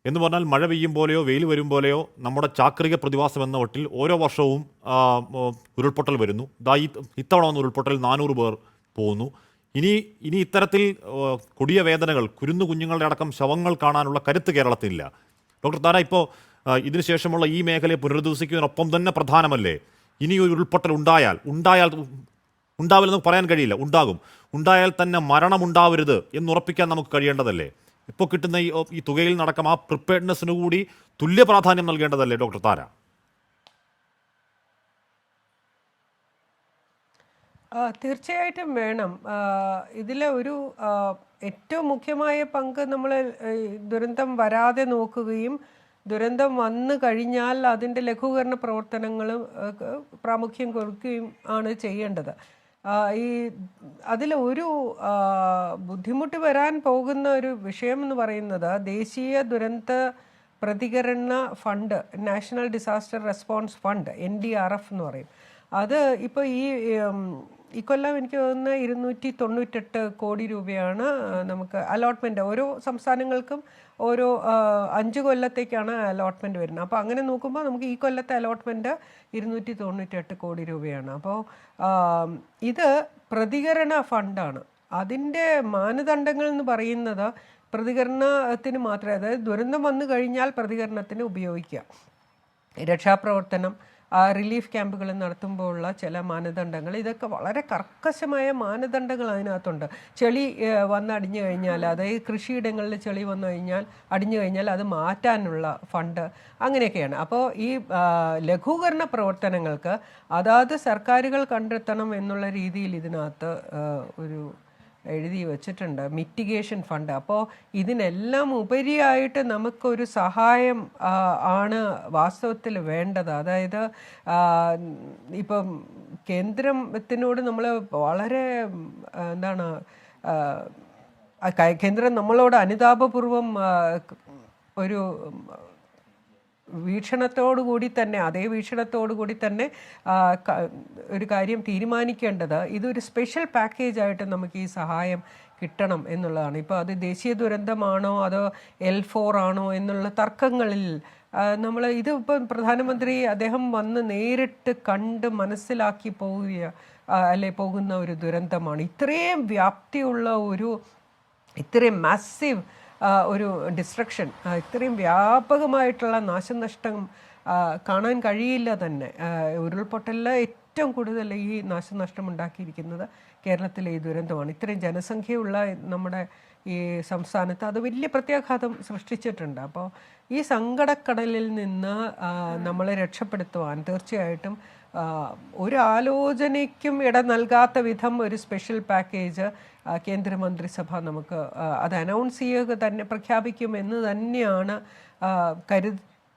എന്ന് പറഞ്ഞാൽ മഴ പെയ്യും പോലെയോ വെയിൽ വരും പോലെയോ നമ്മുടെ ചാക്രിക പ്രതിഭാസം എന്ന വട്ടിൽ ഓരോ വർഷവും ഉരുൾപൊട്ടൽ വരുന്നു. ഇത്തവണ വന്ന ഉരുൾപൊട്ടൽ 400 പേർ പോകുന്നു. ഇനി ഇത്തരത്തിൽ കൊടിയ വേദനകൾ, കുരുന്നു കുഞ്ഞുങ്ങളുടെ അടക്കം ശവങ്ങൾ കാണാനുള്ള കരുത്ത് കേരളത്തിലില്ല. ഡോക്ടർ താര, ഇപ്പോൾ ഇതിനുശേഷമുള്ള ഈ മേഖലയെ പുനരധിവസിക്കുന്നതിനൊപ്പം തന്നെ പ്രധാനമല്ലേ ഇനി ഒരു ഉരുൾപൊട്ടൽ ഉണ്ടാവില്ലെന്ന് പറയാൻ കഴിയില്ല, ഉണ്ടായാൽ തന്നെ മരണമുണ്ടാവരുത് എന്നുറപ്പിക്കാൻ നമുക്ക് കഴിയേണ്ടതല്ലേ? ഇപ്പോൾ കിട്ടുന്ന ഈ തുകയിൽ നടക്കം ആ പ്രിപ്പയർഡ്നെസ്സിന് കൂടി തുല്യ പ്രാധാന്യം നൽകേണ്ടതല്ലേ ഡോക്ടർ താര? തീർച്ചയായിട്ടും വേണം. ഇതിലെ ഒരു ഏറ്റവും മുഖ്യമായ പങ്ക് നമ്മൾ ദുരന്തം വരാതെ നോക്കുകയും ദുരന്തം വന്നു കഴിഞ്ഞാൽ അതിൻ്റെ ലഘൂകരണ പ്രവർത്തനങ്ങളും പ്രാമുഖ്യം കൊടുക്കുകയും ആണ് ചെയ്യേണ്ടത്. അതിലൊരു ബുദ്ധിമുട്ട് വരാൻ പോകുന്ന ഒരു വിഷയം എന്ന് പറയുന്നത് ദേശീയ ദുരന്ത പ്രതികരണ fund, national disaster response fund, NDRF എന്ന് പറയും. അത് ഇപ്പോൾ ഈ കൊല്ലം എനിക്ക് തോന്നുന്ന 298 കോടി രൂപയാണ് നമുക്ക് അലോട്ട്മെൻറ്റ്. ഓരോ സംസ്ഥാനങ്ങൾക്കും ഓരോ 5 കൊല്ലത്തേക്കാണ് അലോട്ട്മെൻറ്റ് വരുന്നത്. അപ്പോൾ അങ്ങനെ നോക്കുമ്പോൾ നമുക്ക് ഈ കൊല്ലത്തെ അലോട്ട്മെൻറ്റ് 298 കോടി രൂപയാണ്. അപ്പോൾ ഇത് പ്രതികരണ ഫണ്ടാണ്. അതിൻ്റെ മാനദണ്ഡങ്ങൾ എന്ന് പറയുന്നത് പ്രതികരണത്തിന് മാത്രമേ, അതായത് ദുരന്തം വന്നു കഴിഞ്ഞാൽ പ്രതികരണത്തിന് ഉപയോഗിക്കുക, രക്ഷാപ്രവർത്തനം, റിലീഫ് ക്യാമ്പുകൾ നടത്തുമ്പോഴുള്ള ചില മാനദണ്ഡങ്ങൾ, ഇതൊക്കെ വളരെ കർക്കശമായ മാനദണ്ഡങ്ങൾ അതിനകത്തുണ്ട്. ചെളി വന്നടിഞ്ഞു കഴിഞ്ഞാൽ, അതായത് കൃഷിയിടങ്ങളിൽ ചെളി വന്നു കഴിഞ്ഞാൽ അടിഞ്ഞു കഴിഞ്ഞാൽ അത് മാറ്റാനുള്ള ഫണ്ട്, അങ്ങനെയൊക്കെയാണ്. അപ്പോൾ ഈ ലഘൂകരണ പ്രവർത്തനങ്ങൾക്ക് അതാത് സർക്കാരുകൾ കണ്ടെത്തണം എന്നുള്ള രീതിയിൽ ഇതിനകത്ത് ഒരു എഴുതി വച്ചിട്ടുണ്ട്, മിറ്റിഗേഷൻ ഫണ്ട്. അപ്പോൾ ഇതിനെല്ലാം ഉപരിയായിട്ട് നമുക്കൊരു സഹായം ആണ് വാസ്തവത്തിൽ വേണ്ടത്. അതായത് ഇപ്പം കേന്ദ്രത്തിനോട് നമ്മൾ വളരെ കേന്ദ്രം നമ്മളോട് അനുതാപപൂർവം ഒരു വീക്ഷണത്തോടു കൂടി തന്നെ, അതേ വീക്ഷണത്തോടു കൂടി തന്നെ ഒരു കാര്യം തീരുമാനിക്കേണ്ടത്, ഇതൊരു സ്പെഷ്യൽ പാക്കേജായിട്ട് നമുക്ക് ഈ സഹായം കിട്ടണം എന്നുള്ളതാണ്. ഇപ്പോൾ അത് ദേശീയ ദുരന്തമാണോ അതോ L4 ആണോ എന്നുള്ള തർക്കങ്ങളിൽ നമ്മൾ ഇപ്പം പ്രധാനമന്ത്രി അദ്ദേഹം വന്ന് നേരിട്ട് കണ്ട് മനസ്സിലാക്കി പോകുന്ന ഒരു ദുരന്തമാണ്. ഇത്രയും വ്യാപ്തിയുള്ള ഇത്രയും മാസീവ് ഒരു ഡിസ്ട്രക്ഷൻ, ഇത്രയും വ്യാപകമായിട്ടുള്ള നാശനഷ്ടം കാണാൻ കഴിയില്ല തന്നെ. ഉരുൾപൊട്ടലിൽ ഏറ്റവും കൂടുതൽ ഈ നാശനഷ്ടം ഉണ്ടാക്കിയിരിക്കുന്നത് കേരളത്തിലെ ഈ ദുരന്തമാണ്. ഇത്രയും ജനസംഖ്യയുള്ള നമ്മുടെ ഈ സംസ്ഥാനത്ത് അത് വലിയ പ്രത്യാഘാതം സൃഷ്ടിച്ചിട്ടുണ്ട്. അപ്പോൾ ഈ സങ്കടക്കടലിൽ നിന്ന് നമ്മളെ രക്ഷപ്പെടുത്തുവാൻ തീർച്ചയായിട്ടും ഒരു ആലോചനയ്ക്കും ഇട നൽകാത്ത വിധം ഒരു സ്പെഷ്യൽ പാക്കേജ് കേന്ദ്രമന്ത്രിസഭ നമുക്ക് അത് അനൗൺസ് ചെയ്യുക തന്നെ, പ്രഖ്യാപിക്കുമെന്ന് തന്നെയാണ്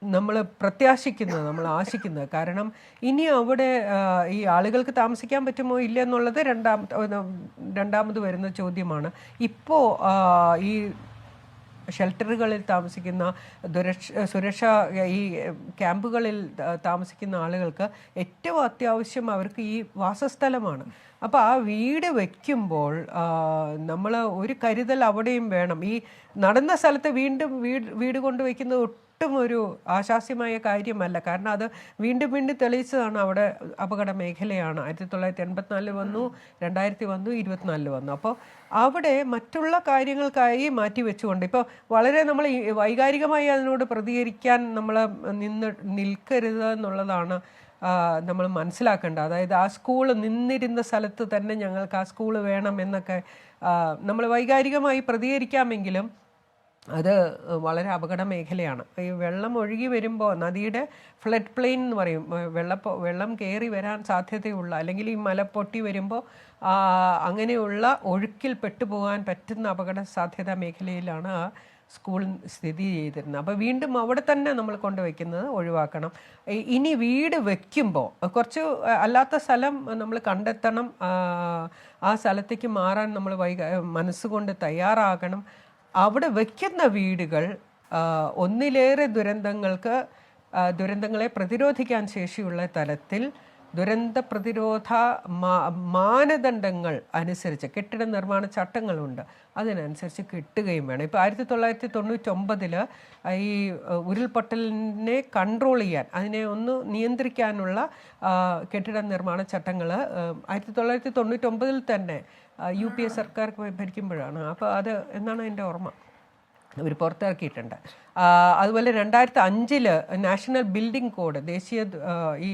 നമ്മൾ പ്രത്യാശിക്കുന്നത്, നമ്മൾ ആശിക്കുന്നത്. കാരണം ഇനി അവിടെ ഈ ആളുകൾക്ക് താമസിക്കാൻ പറ്റുമോ ഇല്ല എന്നുള്ളത് രണ്ടാമത് വരുന്ന ചോദ്യമാണ്. ഇപ്പോൾ ഈ ഷെൽട്ടറുകളിൽ താമസിക്കുന്ന സുരക്ഷ ഈ ക്യാമ്പുകളിൽ താമസിക്കുന്ന ആളുകൾക്ക് ഏറ്റവും അത്യാവശ്യം അവർക്ക് ഈ വാസസ്ഥലമാണ്. അപ്പോൾ ആ വീട് വയ്ക്കുമ്പോൾ നമ്മൾ ഒരു കരുതൽ അവിടെയും വേണം. ഈ നടന്ന സ്ഥലത്ത് വീണ്ടും വീട് കൊണ്ട് വയ്ക്കുന്നത് ഒട്ടും ഒരു ആശാസ്യമായ കാര്യമല്ല. കാരണം അത് വീണ്ടും വീണ്ടും തെളിയിച്ചതാണ് അവിടെ അപകട മേഖലയാണ്. 1984 വന്നു, 2000 വന്നു, 24 വന്നു. അപ്പോൾ അവിടെ മറ്റുള്ള കാര്യങ്ങൾക്കായി മാറ്റിവെച്ചുകൊണ്ട് ഇപ്പോൾ വളരെ നമ്മൾ വൈകാരികമായി അതിനോട് പ്രതികരിക്കാൻ നമ്മൾ നിൽക്കരുത് എന്നുള്ളതാണ് നമ്മൾ മനസ്സിലാക്കേണ്ടത്. അതായത് ആ സ്കൂൾ നിന്നിരുന്ന സ്ഥലത്ത് തന്നെ ഞങ്ങൾക്ക് ആ സ്കൂൾ വേണം എന്നൊക്കെ നമ്മൾ വൈകാരികമായി പ്രതികരിക്കാമെങ്കിലും അത് വളരെ അപകട മേഖലയാണ്. ഈ വെള്ളം ഒഴുകി വരുമ്പോൾ നദിയുടെ ഫ്ലഡ് പ്ലെയിൻ എന്ന് പറയും, വെള്ളം കയറി വരാൻ സാധ്യതയുള്ള അല്ലെങ്കിൽ ഈ മല പൊട്ടി വരുമ്പോൾ അങ്ങനെയുള്ള ഒഴുക്കിൽ പെട്ടുപോകാൻ പറ്റുന്ന അപകട സാധ്യതാ മേഖലയിലാണ് ആ സ്കൂൾ സ്ഥിതി ചെയ്തിരുന്നത്. അപ്പോൾ വീണ്ടും അവിടെ തന്നെ നമ്മൾ കൊണ്ടുവയ്ക്കുന്നത് ഒഴിവാക്കണം. ഇനി വീട് വയ്ക്കുമ്പോൾ കുറച്ച് അല്ലാത്ത സ്ഥലം നമ്മൾ കണ്ടെത്തണം. ആ സ്ഥലത്തേക്ക് മാറാൻ നമ്മൾ മനസ്സുകൊണ്ട് തയ്യാറാകണം. അവിടെ വയ്ക്കുന്ന വീടുകൾ ഒന്നിലേറെ ദുരന്തങ്ങളെ പ്രതിരോധിക്കാൻ ശേഷിയുള്ള തലത്തിൽ ദുരന്ത പ്രതിരോധ മാനദണ്ഡങ്ങൾ അനുസരിച്ച് കെട്ടിട നിർമ്മാണ ചട്ടങ്ങളുണ്ട്, അതിനനുസരിച്ച് കെട്ടുകയും വേണം. ഇപ്പോൾ 1999 ഈ ഉരുൾപൊട്ടലിനെ കൺട്രോൾ ചെയ്യാൻ, അതിനെ ഒന്ന് നിയന്ത്രിക്കാനുള്ള കെട്ടിട നിർമ്മാണ ചട്ടങ്ങൾ 1999 തന്നെ UPA സർക്കാർ ഭരിക്കുമ്പോഴാണ്. അപ്പോൾ അത് എന്നാണ് എൻ്റെ ഓർമ്മ, അവർ പുറത്തിറക്കിയിട്ടുണ്ട്. അതുപോലെ 2005 നാഷണൽ ബിൽഡിംഗ് കോഡ്, ദേശീയ ഈ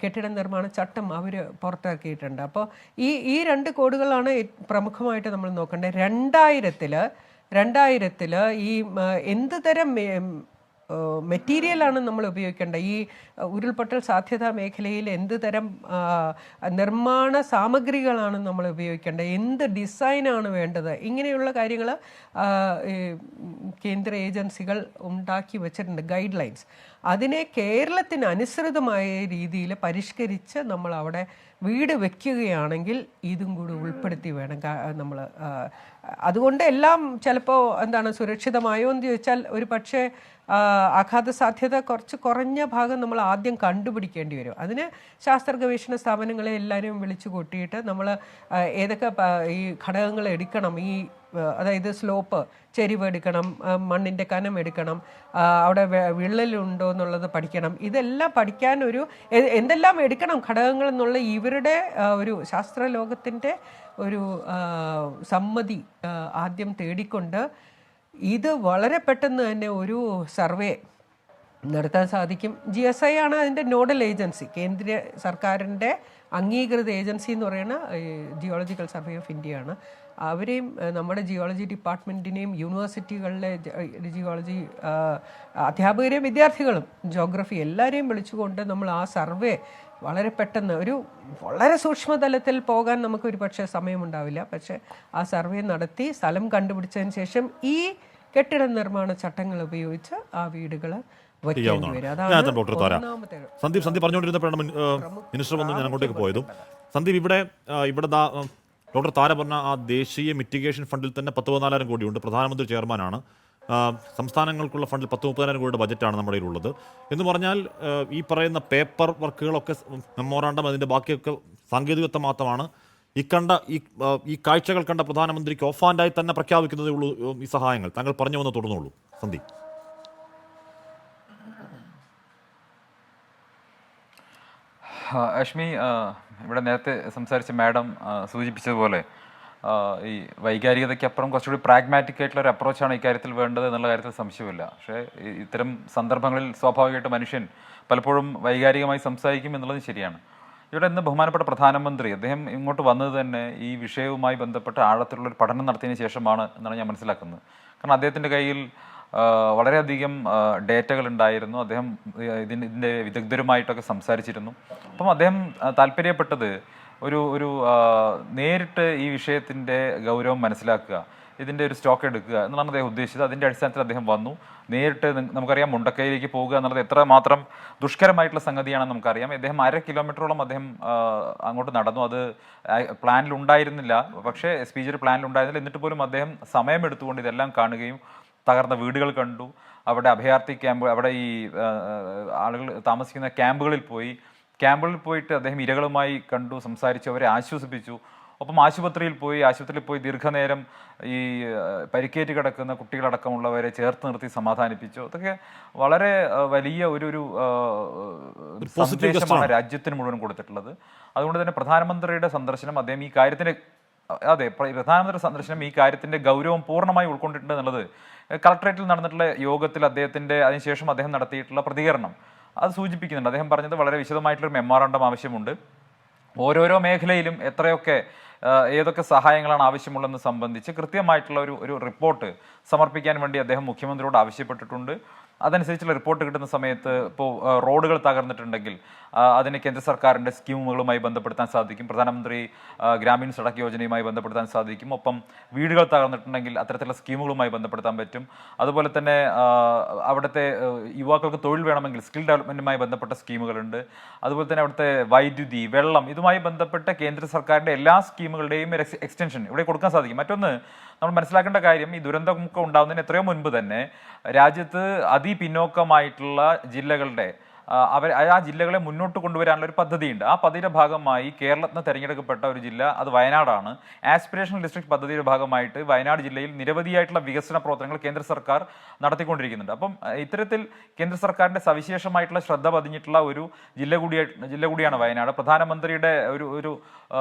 കെട്ടിട നിർമ്മാണ ചട്ടം അവർ പുറത്തിറക്കിയിട്ടുണ്ട്. അപ്പോൾ ഈ 2 കോഡുകളാണ് പ്രമുഖമായിട്ട് നമ്മൾ നോക്കേണ്ടത്. 2000 ഈ എന്ത് തരം മെറ്റീരിയലാണ് നമ്മൾ ഉപയോഗിക്കേണ്ടത്, ഈ ഉരുൾപൊട്ടൽ സാധ്യതാ മേഖലയിൽ എന്ത് തരം നിർമ്മാണ സാമഗ്രികളാണ് നമ്മൾ ഉപയോഗിക്കേണ്ടത്, എന്ത് ഡിസൈനാണ് വേണ്ടത്, ഇങ്ങനെയുള്ള കാര്യങ്ങൾ കേന്ദ്ര ഏജൻസികൾ ഉണ്ടാക്കി വെച്ചിട്ടുണ്ട്, ഗൈഡ് ലൈൻസ്. അതിനെ കേരളത്തിന് അനുസൃതമായ രീതിയിൽ പരിഷ്കരിച്ച് നമ്മൾ അവിടെ വീട് വയ്ക്കുകയാണെങ്കിൽ ഇതും കൂടി ഉൾപ്പെടുത്തി വേണം നമ്മൾ. അതുകൊണ്ട് എല്ലാം ചിലപ്പോൾ എന്താണ് സുരക്ഷിതമായോ എന്ന് ചോദിച്ചാൽ ഒരു പക്ഷേ ആഘാത സാധ്യത കുറച്ച് കുറഞ്ഞ ഭാഗം നമ്മൾ ആദ്യം കണ്ടുപിടിക്കേണ്ടി വരും. അതിന് ശാസ്ത്ര ഗവേഷണ സ്ഥാപനങ്ങളെ എല്ലാവരും വിളിച്ചു കൂട്ടിയിട്ട് നമ്മൾ ഏതൊക്കെ ഈ ഘടകങ്ങൾ എടുക്കണം, ഈ അതായത് സ്ലോപ്പ്, ചെരിവ് എടുക്കണം, മണ്ണിൻ്റെ കനം എടുക്കണം, അവിടെ വിള്ളലുണ്ടോ എന്നുള്ളത് പഠിക്കണം. ഇതെല്ലാം പഠിക്കാൻ എന്തെല്ലാം എടുക്കണം ഘടകങ്ങൾ എന്നുള്ള ഇവരുടെ ഒരു ശാസ്ത്രലോകത്തിൻ്റെ ഒരു സമ്മതി ആദ്യം തേടിക്കൊണ്ട് ഇത് വളരെ പെട്ടെന്ന് തന്നെ ഒരു സർവേ നടത്താൻ സാധിക്കും. GSI ആണ് അതിൻ്റെ നോഡൽ ഏജൻസി, കേന്ദ്ര സർക്കാരിൻ്റെ അംഗീകൃത ഏജൻസി എന്ന് പറയുന്ന ജിയോളജിക്കൽ സർവേ ഓഫ് ഇന്ത്യയാണ്. അവരെയും നമ്മുടെ ജിയോളജി ഡിപ്പാർട്ട്മെൻറ്റിനെയും യൂണിവേഴ്സിറ്റികളിലെ ജിയോളജി അധ്യാപകരെയും വിദ്യാർത്ഥികളും ജോഗ്രഫി എല്ലാവരെയും വിളിച്ചുകൊണ്ട് നമ്മൾ ആ സർവേ വളരെ പെട്ടെന്ന് വളരെ സൂക്ഷ്മതലത്തിൽ പോകാൻ നമുക്കൊരു പക്ഷേ സമയമുണ്ടാവില്ല, പക്ഷേ ആ സർവേ നടത്തി സ്ഥലം കണ്ടുപിടിച്ചതിന് ശേഷം ഈ കെട്ടിട നിർമ്മാണ ചട്ടങ്ങൾ ഉപയോഗിച്ച് ആ വീടുകൾ വയ്ക്കേണ്ടി വരും. അതാണ് ഒന്നാമത്തെ. സന്ദീപ് പറഞ്ഞുകൊണ്ടിരുന്നപ്പോഴാണ് മിനിസ്റ്റർ വന്ന് ഞാൻ അങ്ങോട്ടേക്ക് പോയതും. സന്ദീപ്, ഇവിടെ ഡോക്ടർ താര പറഞ്ഞ ആ ദേശീയ മിറ്റിഗേഷൻ ഫണ്ടിൽ തന്നെ 14,000 കോടിയുണ്ട്. പ്രധാനമന്ത്രി ചെയർമാനാണ്. സംസ്ഥാനങ്ങൾക്കുള്ള ഫണ്ടിൽ 30,000 കോടിയുടെ ബജറ്റാണ് നമ്മുടെ കയ്യിലുള്ളത്. എന്ന് പറഞ്ഞാൽ ഈ പറയുന്ന പേപ്പർ വർക്കുകളൊക്കെ, മെമ്മോറാണ്ടം, അതിൻ്റെ ബാക്കിയൊക്കെ സാങ്കേതികത്വം മാത്രമാണ്. ഈ കാഴ്ചകൾ കണ്ട പ്രധാനമന്ത്രിക്ക് ഓഫ് ഹാൻഡായി തന്നെ പ്രഖ്യാപിക്കുന്നതേ ഉള്ളൂ ഈ സഹായങ്ങൾ. താങ്കൾ പറഞ്ഞു വന്ന് തുടർന്നുള്ളൂ സന്ദീപ്. അശ്മി, ഇവിടെ നേരത്തെ സംസാരിച്ച മാഡം സൂചിപ്പിച്ചതുപോലെ ഈ വൈകാരികതയ്ക്കപ്പുറം കുറച്ചുകൂടി പ്രാഗ്മാറ്റിക് ആയിട്ടുള്ള ഒരു അപ്രോച്ചാണ് ഇക്കാര്യത്തിൽ വേണ്ടത് എന്നുള്ള കാര്യത്തിൽ സംശയമില്ല. പക്ഷേ ഇത്തരം സന്ദർഭങ്ങളിൽ സ്വാഭാവികമായിട്ട് മനുഷ്യൻ പലപ്പോഴും വൈകാരികമായി സംസാരിക്കും എന്നുള്ളത് ശരിയാണ്. ഇവിടെ ഇന്ന് ബഹുമാനപ്പെട്ട പ്രധാനമന്ത്രി അദ്ദേഹം ഇങ്ങോട്ട് വന്നത് തന്നെ ഈ വിഷയവുമായി ബന്ധപ്പെട്ട് ആഴത്തിലുള്ളൊരു പഠനം നടത്തിയതിന് ശേഷമാണ് എന്നാണ് ഞാൻ മനസ്സിലാക്കുന്നത്. കാരണം അദ്ദേഹത്തിൻ്റെ കയ്യിൽ വളരെയധികം ഡേറ്റകൾ ഉണ്ടായിരുന്നു. അദ്ദേഹം ഇതിൻ്റെ വിദഗ്ധരുമായിട്ടൊക്കെ സംസാരിച്ചിരുന്നു. അപ്പം അദ്ദേഹം താല്പര്യപ്പെട്ടത് ഒരു നേരിട്ട് ഈ വിഷയത്തിൻ്റെ ഗൗരവം മനസ്സിലാക്കുക, ഇതിൻ്റെ ഒരു സ്റ്റോക്ക് എടുക്കുക എന്നാണ് അദ്ദേഹം ഉദ്ദേശിച്ചത്. അതിൻ്റെ അടിസ്ഥാനത്തിൽ അദ്ദേഹം വന്നു. നേരിട്ട് നമുക്കറിയാം മുണ്ടക്കൈയിലേക്ക് പോകുക എന്നുള്ളത് എത്രമാത്രം ദുഷ്കരമായിട്ടുള്ള സംഗതിയാണെന്ന് നമുക്കറിയാം. അദ്ദേഹം 1/2 കിലോമീറ്ററോളം അദ്ദേഹം അങ്ങോട്ട് നടന്നു. അത് പ്ലാനിലുണ്ടായിരുന്നില്ല, പക്ഷേ സ്പീച്ചിൽ പ്ലാനിലുണ്ടായിരുന്നില്ല. എന്നിട്ട് പോലും അദ്ദേഹം സമയമെടുത്തുകൊണ്ട് ഇതെല്ലാം കാണുകയും തകർന്ന വീടുകൾ കണ്ടു, അവിടെ അഭയാർത്ഥി ക്യാമ്പ്, അവിടെ ഈ ആളുകൾ താമസിക്കുന്ന ക്യാമ്പുകളിൽ പോയിട്ട് അദ്ദേഹം ഇരകളുമായി കണ്ടു, സംസാരിച്ചു, അവരെ ആശ്വസിപ്പിച്ചു. ഒപ്പം ആശുപത്രിയിൽ പോയി ദീർഘനേരം ഈ പരിക്കേറ്റ് കിടക്കുന്ന കുട്ടികളടക്കമുള്ളവരെ ചേർത്ത് നിർത്തി സമാധാനിപ്പിച്ചു. അതൊക്കെ വളരെ വലിയ ഒരു സന്ദേശമാണ് രാജ്യത്തിന് മുഴുവൻ കൊടുത്തിട്ടുള്ളത്. അതുകൊണ്ട് തന്നെ പ്രധാനമന്ത്രിയുടെ സന്ദർശനം അദ്ദേഹം ഈ കാര്യത്തിന് പ്രധാനമന്ത്രി സന്ദർശനം ഈ കാര്യത്തിന്റെ ഗൗരവം പൂർണ്ണമായി ഉൾക്കൊണ്ടിട്ടുണ്ട് എന്നുള്ളത് കളക്ടറേറ്റിൽ നടന്നിട്ടുള്ള യോഗത്തിൽ അതിനുശേഷം അദ്ദേഹം നടത്തിയിട്ടുള്ള പ്രതികരണം അത് സൂചിപ്പിക്കുന്നുണ്ട്. അദ്ദേഹം പറഞ്ഞത് വളരെ വിശദമായിട്ടുള്ളൊരു മെമ്മോറാണ്ടം ആവശ്യമുണ്ട്. ഓരോരോ മേഖലയിലും ഏതൊക്കെ സഹായങ്ങളാണ് ആവശ്യമുള്ളതെന്ന് സംബന്ധിച്ച് കൃത്യമായിട്ടുള്ള ഒരു റിപ്പോർട്ട് സമർപ്പിക്കാൻ വേണ്ടി അദ്ദേഹം മുഖ്യമന്ത്രിയോട് ആവശ്യപ്പെട്ടിട്ടുണ്ട്. അതനുസരിച്ചുള്ള റിപ്പോർട്ട് കിട്ടുന്ന സമയത്ത് ഇപ്പോൾ റോഡുകൾ തകർന്നിട്ടുണ്ടെങ്കിൽ അതിന് കേന്ദ്ര സർക്കാരിൻ്റെ സ്കീമുകളുമായി ബന്ധപ്പെടുത്താൻ സാധിക്കും. പ്രധാനമന്ത്രി ഗ്രാമീൺ സഡക് യോജനയുമായി ബന്ധപ്പെടുത്താൻ സാധിക്കും. ഒപ്പം വീടുകൾ തകർന്നിട്ടുണ്ടെങ്കിൽ അത്തരത്തിലുള്ള സ്കീമുകളുമായി ബന്ധപ്പെടുത്താൻ പറ്റും. അതുപോലെ തന്നെ അവിടുത്തെ യുവാക്കൾക്ക് തൊഴിൽ വേണമെങ്കിൽ സ്കിൽ ഡെവലപ്മെൻറ്റുമായി ബന്ധപ്പെട്ട സ്കീമുകളുണ്ട്. അതുപോലെ തന്നെ അവിടുത്തെ വൈദ്യുതി, വെള്ളം, ഇതുമായി ബന്ധപ്പെട്ട കേന്ദ്ര സർക്കാരിൻ്റെ എല്ലാ സ്കീമുകളുടെയും ഒരു എക്സ്റ്റൻഷൻ ഇവിടെ കൊടുക്കാൻ സാധിക്കും. മറ്റൊന്ന് നമ്മൾ മനസ്സിലാക്കേണ്ട കാര്യം, ഈ ദുരന്തമൊക്കെ ഉണ്ടാകുന്നതിന് എത്രയോ മുൻപ് തന്നെ രാജ്യത്ത് അതിപിന്നോക്കമായിട്ടുള്ള ജില്ലകളുടെ ആ ജില്ലകളെ മുന്നോട്ട് കൊണ്ടുവരാനുള്ള ഒരു പദ്ധതിയുണ്ട്. ആ പദ്ധതിയുടെ ഭാഗമായി കേരളത്തിന് തിരഞ്ഞെടുക്കപ്പെട്ട ഒരു ജില്ല അത് വയനാടാണ്. ആസ്പിറേഷണൽ ഡിസ്ട്രിക്ട് പദ്ധതിയുടെ ഭാഗമായിട്ട് വയനാട് ജില്ലയിൽ നിരവധിയായിട്ടുള്ള വികസന പ്രവർത്തനങ്ങൾ കേന്ദ്ര സർക്കാർ നടത്തിക്കൊണ്ടിരിക്കുന്നുണ്ട്. അപ്പം ഇത്തരത്തിൽ കേന്ദ്ര സർക്കാരിൻ്റെ സവിശേഷമായിട്ടുള്ള ശ്രദ്ധ പതിഞ്ഞിട്ടുള്ള ഒരു ജില്ല കൂടിയാണ് വയനാട്. പ്രധാനമന്ത്രിയുടെ ഒരു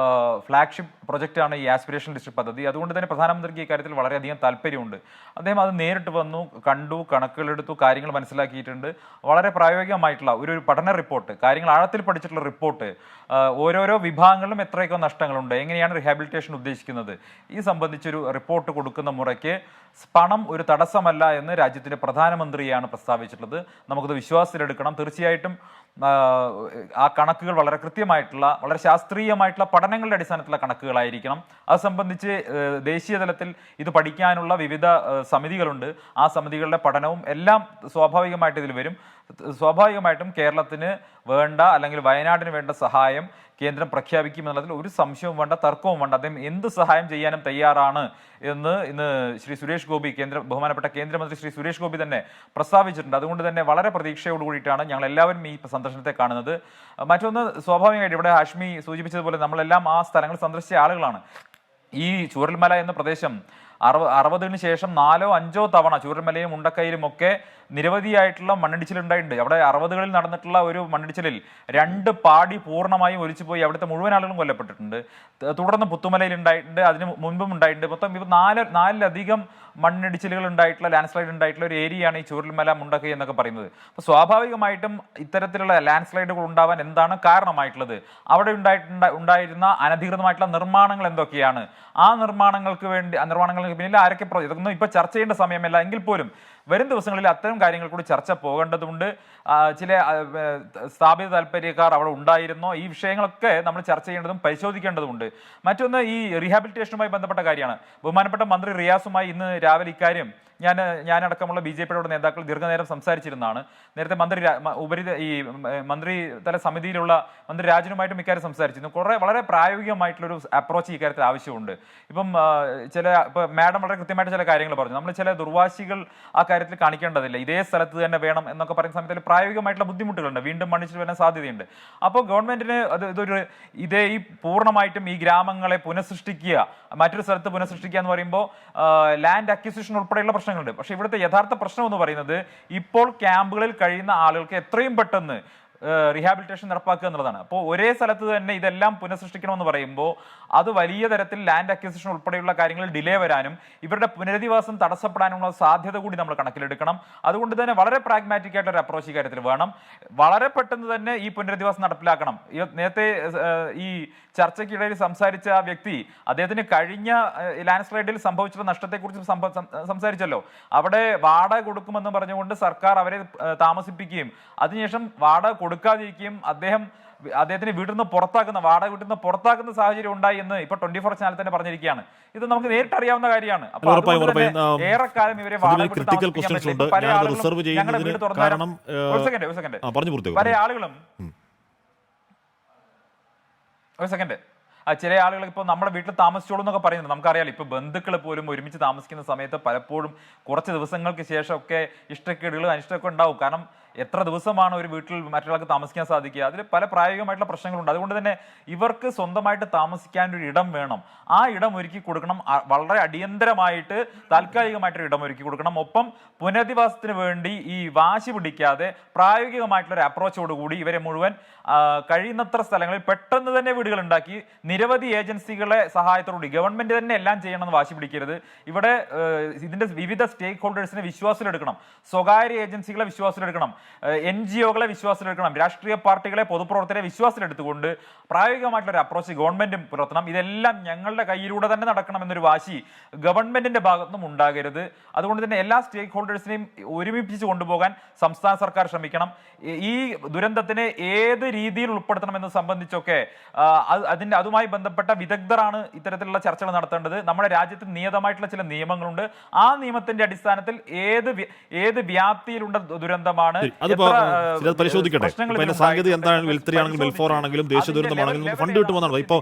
ഫ്ലാഗ്ഷിപ്പ് പ്രൊജക്റ്റാണ് ഈ ആസ്പിറേഷണൽ ഡിസ്ട്രിക്ട് പദ്ധതി. അതുകൊണ്ട് തന്നെ പ്രധാനമന്ത്രിക്ക് ഈ കാര്യത്തിൽ വളരെയധികം താല്പര്യമുണ്ട്. അദ്ദേഹം അത് നേരിട്ട് വന്നു, കണ്ടു, കണക്കുകളെടുത്തു, കാര്യങ്ങൾ മനസ്സിലാക്കിയിട്ടുണ്ട്. വളരെ പ്രായോഗികമായിട്ടുള്ള ഒരു പഠന റിപ്പോർട്ട്, കാര്യങ്ങൾ ആഴത്തിൽ പഠിച്ചിട്ടുള്ള റിപ്പോർട്ട്, ഓരോരോ വിഭാഗങ്ങളിലും എത്രയൊക്കെ നഷ്ടങ്ങളുണ്ട്, എങ്ങനെയാണ് റീഹാബിലിറ്റേഷൻ ഉദ്ദേശിക്കുന്നത്, ഈ സംബന്ധിച്ചൊരു റിപ്പോർട്ട് കൊടുക്കുന്ന മുറയ്ക്ക് പണം ഒരു തടസ്സമല്ല എന്ന് രാജ്യത്തിൻ്റെ പ്രധാനമന്ത്രിയാണ് പ്രസ്താവിച്ചിട്ടുള്ളത്. നമുക്കത് വിശ്വാസത്തിലെടുക്കണം. തീർച്ചയായിട്ടും ആ കണക്കുകൾ വളരെ കൃത്യമായിട്ടുള്ള, വളരെ ശാസ്ത്രീയമായിട്ടുള്ള പഠനങ്ങളുടെ അടിസ്ഥാനത്തിലുള്ള കണക്കുകളായിരിക്കണം. അത് സംബന്ധിച്ച് ദേശീയ തലത്തിൽ ഇത് പഠിക്കാനുള്ള വിവിധ സമിതികളുണ്ട്. ആ സമിതികളുടെ പഠനവും എല്ലാം സ്വാഭാവികമായിട്ട് ഇതിൽ വരും. സ്വാഭാവികമായിട്ടും കേരളത്തിന് വേണ്ട, അല്ലെങ്കിൽ വയനാടിന് വേണ്ട സഹായം കേന്ദ്രം പ്രഖ്യാപിക്കുമെന്നുള്ളതിൽ ഒരു സംശയവും വേണ്ട, തർക്കവും വേണ്ട. അദ്ദേഹം എന്ത് സഹായം ചെയ്യാനും തയ്യാറാണ് എന്ന് ഇന്ന് ശ്രീ സുരേഷ് ഗോപി, ബഹുമാനപ്പെട്ട കേന്ദ്രമന്ത്രി ശ്രീ സുരേഷ് ഗോപി തന്നെ പ്രസ്താവിച്ചിട്ടുണ്ട്. അതുകൊണ്ട് തന്നെ വളരെ പ്രതീക്ഷയോട് കൂടിയിട്ടാണ് ഞങ്ങൾ എല്ലാവരും ഈ സന്ദർശനത്തെ കാണുന്നത്. മറ്റൊന്ന്, സ്വാഭാവികമായിട്ട് ഇവിടെ ഹാഷ്മി സൂചിപ്പിച്ചതുപോലെ നമ്മളെല്ലാം ആ സ്ഥലങ്ങൾ സന്ദർശിച്ച ആളുകളാണ്. ഈ ചൂരൽമല എന്ന പ്രദേശം 60-ന് ശേഷം 4 or 5 തവണ ചൂരൽമലയിലും മുണ്ടക്കയിലും ഒക്കെ നിരവധിയായിട്ടുള്ള മണ്ണിടിച്ചിലുണ്ടായിട്ടുണ്ട്. അവിടെ 60കളിൽ നടന്നിട്ടുള്ള ഒരു മണ്ണിടിച്ചിലിൽ 2 പാടി പൂർണ്ണമായും ഒലിച്ചു പോയി അവിടുത്തെ മുഴുവൻ ആളുകളും കൊല്ലപ്പെട്ടിട്ടുണ്ട്. തുടർന്ന് പുത്തുമലയിൽ ഉണ്ടായിട്ടുണ്ട്, അതിന് മുൻപും ഉണ്ടായിട്ടുണ്ട്. മൊത്തം ഇപ്പോൾ 4-ലധികം മണ്ണിടിച്ചിലുകൾ ഉണ്ടായിട്ടുള്ള, ലാൻഡ് സ്ലൈഡ് ഉണ്ടായിട്ടുള്ള ഒരു ഏരിയയാണ് ഈ ചൂരൽമല, മുണ്ടക്കൈ എന്നൊക്കെ പറയുന്നത്. അപ്പോൾ സ്വാഭാവികമായിട്ടും ഇത്തരത്തിലുള്ള ലാൻഡ് സ്ലൈഡുകൾ ഉണ്ടാവാൻ എന്താണ് കാരണമായിട്ടുള്ളത്? അവിടെ ഉണ്ടായിരുന്ന അനധികൃതമായിട്ടുള്ള നിർമ്മാണങ്ങൾ എന്തൊക്കെയാണ്? ആ നിർമ്മാണങ്ങൾക്ക് പിന്നിൽ ആരൊക്കെ ഇതൊന്നും ഇപ്പോൾ ചർച്ച ചെയ്യേണ്ട സമയമല്ല. എങ്കിൽ പോലും വരും ദിവസങ്ങളിൽ അത്തരം കാര്യങ്ങൾ കൂടി ചർച്ച പോകേണ്ടതുണ്ട്. ചില സ്ഥാപിത താല്പര്യക്കാർ അവിടെ ഉണ്ടായിരുന്നോ? ഈ വിഷയങ്ങളൊക്കെ നമ്മൾ ചർച്ച ചെയ്യേണ്ടതും പരിശോധിക്കേണ്ടതുമുണ്ട്. മറ്റൊന്ന്, ഈ റീഹാബിലിറ്റേഷനുമായി ബന്ധപ്പെട്ട കാര്യമാണ്. ബഹുമാനപ്പെട്ട മന്ത്രി റിയാസുമായി ഇന്ന് രാവിലെ ഇക്കാര്യം ഞാനടക്കമുള്ള BJPയുടെ നേതാക്കൾ ദീർഘനേരം സംസാരിച്ചിരുന്നതാണ്. നേരത്തെ മന്ത്രിതല സമിതിയിലുള്ള മന്ത്രി രാജനുമായിട്ടും ഇക്കാര്യം സംസാരിച്ചിരുന്നു. വളരെ പ്രായോഗികമായിട്ടുള്ളൊരു അപ്രോച്ച് ഈ കാര്യത്തിൽ ആവശ്യമുണ്ട്. ഇപ്പം മാഡം വളരെ കൃത്യമായിട്ട് ചില കാര്യങ്ങൾ പറഞ്ഞു. നമ്മൾ ചില ദുർവാശികൾ ആ കാര്യത്തിൽ കാണിക്കേണ്ടതില്ല. ഇതേ സ്ഥലത്ത് തന്നെ വേണം എന്നൊക്കെ പറയുന്ന സമയത്ത് പ്രായോഗികമായിട്ടുള്ള ബുദ്ധിമുട്ടുകളുണ്ട്. വീണ്ടും മണ്ണിച്ചിട്ട് വരാൻ സാധ്യതയുണ്ട്. അപ്പോൾ ഗവൺമെന്റിന് ഈ പൂർണ്ണമായിട്ടും ഈ ഗ്രാമങ്ങളെ പുനഃസൃഷ്ടിക്കുക, മറ്റൊരു സ്ഥലത്ത് പുനഃസൃഷ്ടിക്കുക എന്ന് പറയുമ്പോൾ ലാൻഡ് അക്വിസിഷൻ ഉൾപ്പെടെയുള്ള പ്രശ്നങ്ങളുണ്ട്. പക്ഷേ ഇവിടുത്തെ യഥാർത്ഥ പ്രശ്നം എന്ന് പറയുന്നത് ഇപ്പോൾ ക്യാമ്പുകളിൽ കഴിയുന്ന ആളുകൾക്ക് എത്രയും പെട്ടെന്ന് റീഹാബിലിറ്റേഷൻ നടപ്പാക്കുക എന്നുള്ളതാണ്. അപ്പോൾ ഒരേ സ്ഥലത്ത് തന്നെ ഇതെല്ലാം പുനഃസൃഷ്ടിക്കണമെന്ന് പറയുമ്പോൾ അത് വലിയ തരത്തിൽ ലാൻഡ് അക്വിസിഷൻ ഉൾപ്പെടെയുള്ള കാര്യങ്ങളിൽ ഡിലേ വരാനും ഇവരുടെ പുനരധിവാസം തടസ്സപ്പെടാനുള്ള സാധ്യത കൂടി നമ്മൾ കണക്കിലെടുക്കണം. അതുകൊണ്ട് തന്നെ വളരെ പ്രാഗ്മാറ്റിക് ആയിട്ടുള്ള ഒരു അപ്രോച്ച് കാര്യത്തിൽ വേണം. വളരെ പെട്ടെന്ന് തന്നെ ഈ പുനരധിവാസം നടപ്പിലാക്കണം. നേരത്തെ ഈ ചർച്ചയ്ക്കിടയിൽ സംസാരിച്ച ആ വ്യക്തി, അദ്ദേഹത്തിന് കഴിഞ്ഞ ലാൻഡ് സ്ലൈഡിൽ സംഭവിച്ചിട്ടുള്ള നഷ്ടത്തെക്കുറിച്ച് സംസാരിച്ചല്ലോ. അവിടെ വാടക കൊടുക്കുമെന്ന് പറഞ്ഞുകൊണ്ട് സർക്കാർ അവരെ താമസിപ്പിക്കുകയും അതിനുശേഷം വാടക കൊടുക്കാതിരിക്കുകയും അദ്ദേഹത്തിന് വീട്ടിൽ നിന്ന് വാടക വീട്ടിൽ നിന്ന് പുറത്താക്കുന്ന സാഹചര്യം ഉണ്ടായി എന്ന് ഇപ്പൊ 24 ചാനൽ തന്നെ പറഞ്ഞിരിക്കുകയാണ്. ഇത് നമുക്ക് നേരിട്ട് അറിയാവുന്ന കാര്യമാണ്. ഏറെക്കാലം ഇവരെ പല ആളുകളും ചില ആളുകൾ ഇപ്പോൾ നമ്മുടെ വീട്ടിൽ താമസിച്ചോളൂ എന്നൊക്കെ പറയുന്നത് നമുക്കറിയാലോ. ഇപ്പോൾ ബന്ധുക്കൾ പോലും ഒരുമിച്ച് താമസിക്കുന്ന സമയത്ത് പലപ്പോഴും കുറച്ച് ദിവസങ്ങൾക്ക് ശേഷമൊക്കെ ഇഷ്ടക്കേടുകളും അനിഷ്ടമൊക്കെ ഉണ്ടാവും. കാരണം എത്ര ദിവസമാണ് ഒരു വീട്ടിൽ മറ്റൊരാൾക്ക് താമസിക്കാൻ സാധിക്കുക? അതിൽ പല പ്രായോഗികമായിട്ടുള്ള പ്രശ്നങ്ങളുണ്ട്. അതുകൊണ്ട് തന്നെ ഇവർക്ക് സ്വന്തമായിട്ട് താമസിക്കാൻ ഒരു ഇടം വേണം. ആ ഇടം ഒരുക്കി കൊടുക്കണം. വളരെ അടിയന്തരമായിട്ട് താൽക്കാലികമായിട്ടൊരു ഇടം ഒരുക്കി കൊടുക്കണം. ഒപ്പം പുനരധിവാസത്തിന് വേണ്ടി ഈ വാശി പിടിക്കാതെ പ്രായോഗികമായിട്ടുള്ള ഒരു അപ്രോച്ചോടുകൂടി ഇവരെ മുഴുവൻ കഴിയുന്നത്ര സ്ഥലങ്ങളിൽ പെട്ടെന്ന് തന്നെ വീടുകൾ ഉണ്ടാക്കി നിരവധി ഏജൻസികളെ സഹായത്തോടുകൂടി ഗവൺമെന്റ് തന്നെ എല്ലാം ചെയ്യണമെന്ന് വാശി പിടിക്കരുത്. ഇവിടെ ഇതിന്റെ വിവിധ സ്റ്റേക്ക് ഹോൾഡേഴ്സിനെ വിശ്വാസത്തിലെടുക്കണം. സ്വകാര്യ ഏജൻസികളെ വിശ്വാസത്തിലെടുക്കണം. NGOകളെ വിശ്വാസത്തിലെടുക്കണം. രാഷ്ട്രീയ പാർട്ടികളെ, പൊതുപ്രവർത്തകരെ വിശ്വാസത്തിലെടുത്തുകൊണ്ട് പ്രായോഗികമായിട്ടുള്ള ഒരു അപ്രോച്ച് ഗവൺമെന്റും പുലർത്തണം. ഇതെല്ലാം ഞങ്ങളുടെ കയ്യിലൂടെ തന്നെ നടക്കണം എന്നൊരു വാശി ഗവൺമെന്റിന്റെ ഭാഗത്തുനിന്നും ഉണ്ടാകരുത്. അതുകൊണ്ട് തന്നെ എല്ലാ സ്റ്റേക്ക് ഹോൾഡേഴ്സിനെയും ഒരുമിപ്പിച്ച് കൊണ്ടുപോകാൻ സംസ്ഥാന സർക്കാർ ശ്രമിക്കണം. ഈ ദുരന്തത്തിനെ ഏത് രീതിയിൽ ഉൾപ്പെടുത്തണം എന്ന് സംബന്ധിച്ചൊക്കെ അതുമായി ബന്ധപ്പെട്ട വിദഗ്ധരാണ് ഇത്തരത്തിലുള്ള ചർച്ചകൾ നടത്തേണ്ടത്. നമ്മുടെ രാജ്യത്ത് നിയതമായിട്ടുള്ള ചില നിയമങ്ങളുണ്ട്. ആ നിയമത്തിന്റെ അടിസ്ഥാനത്തിൽ ഏത് വ്യാപ്തിയിലുള്ള ദുരന്തമാണ്, പരിശോധിക്കട്ടെ. സാങ്കേതിക എന്താണെങ്കിലും വെൽത്തറിയാണെങ്കിലും വെൽഫോർ ആണെങ്കിലും ദേശീയ ദുരന്തമാണെങ്കിലും നമുക്ക് ഫണ്ട് കിട്ടുമെന്നാണ്. ഇപ്പോൾ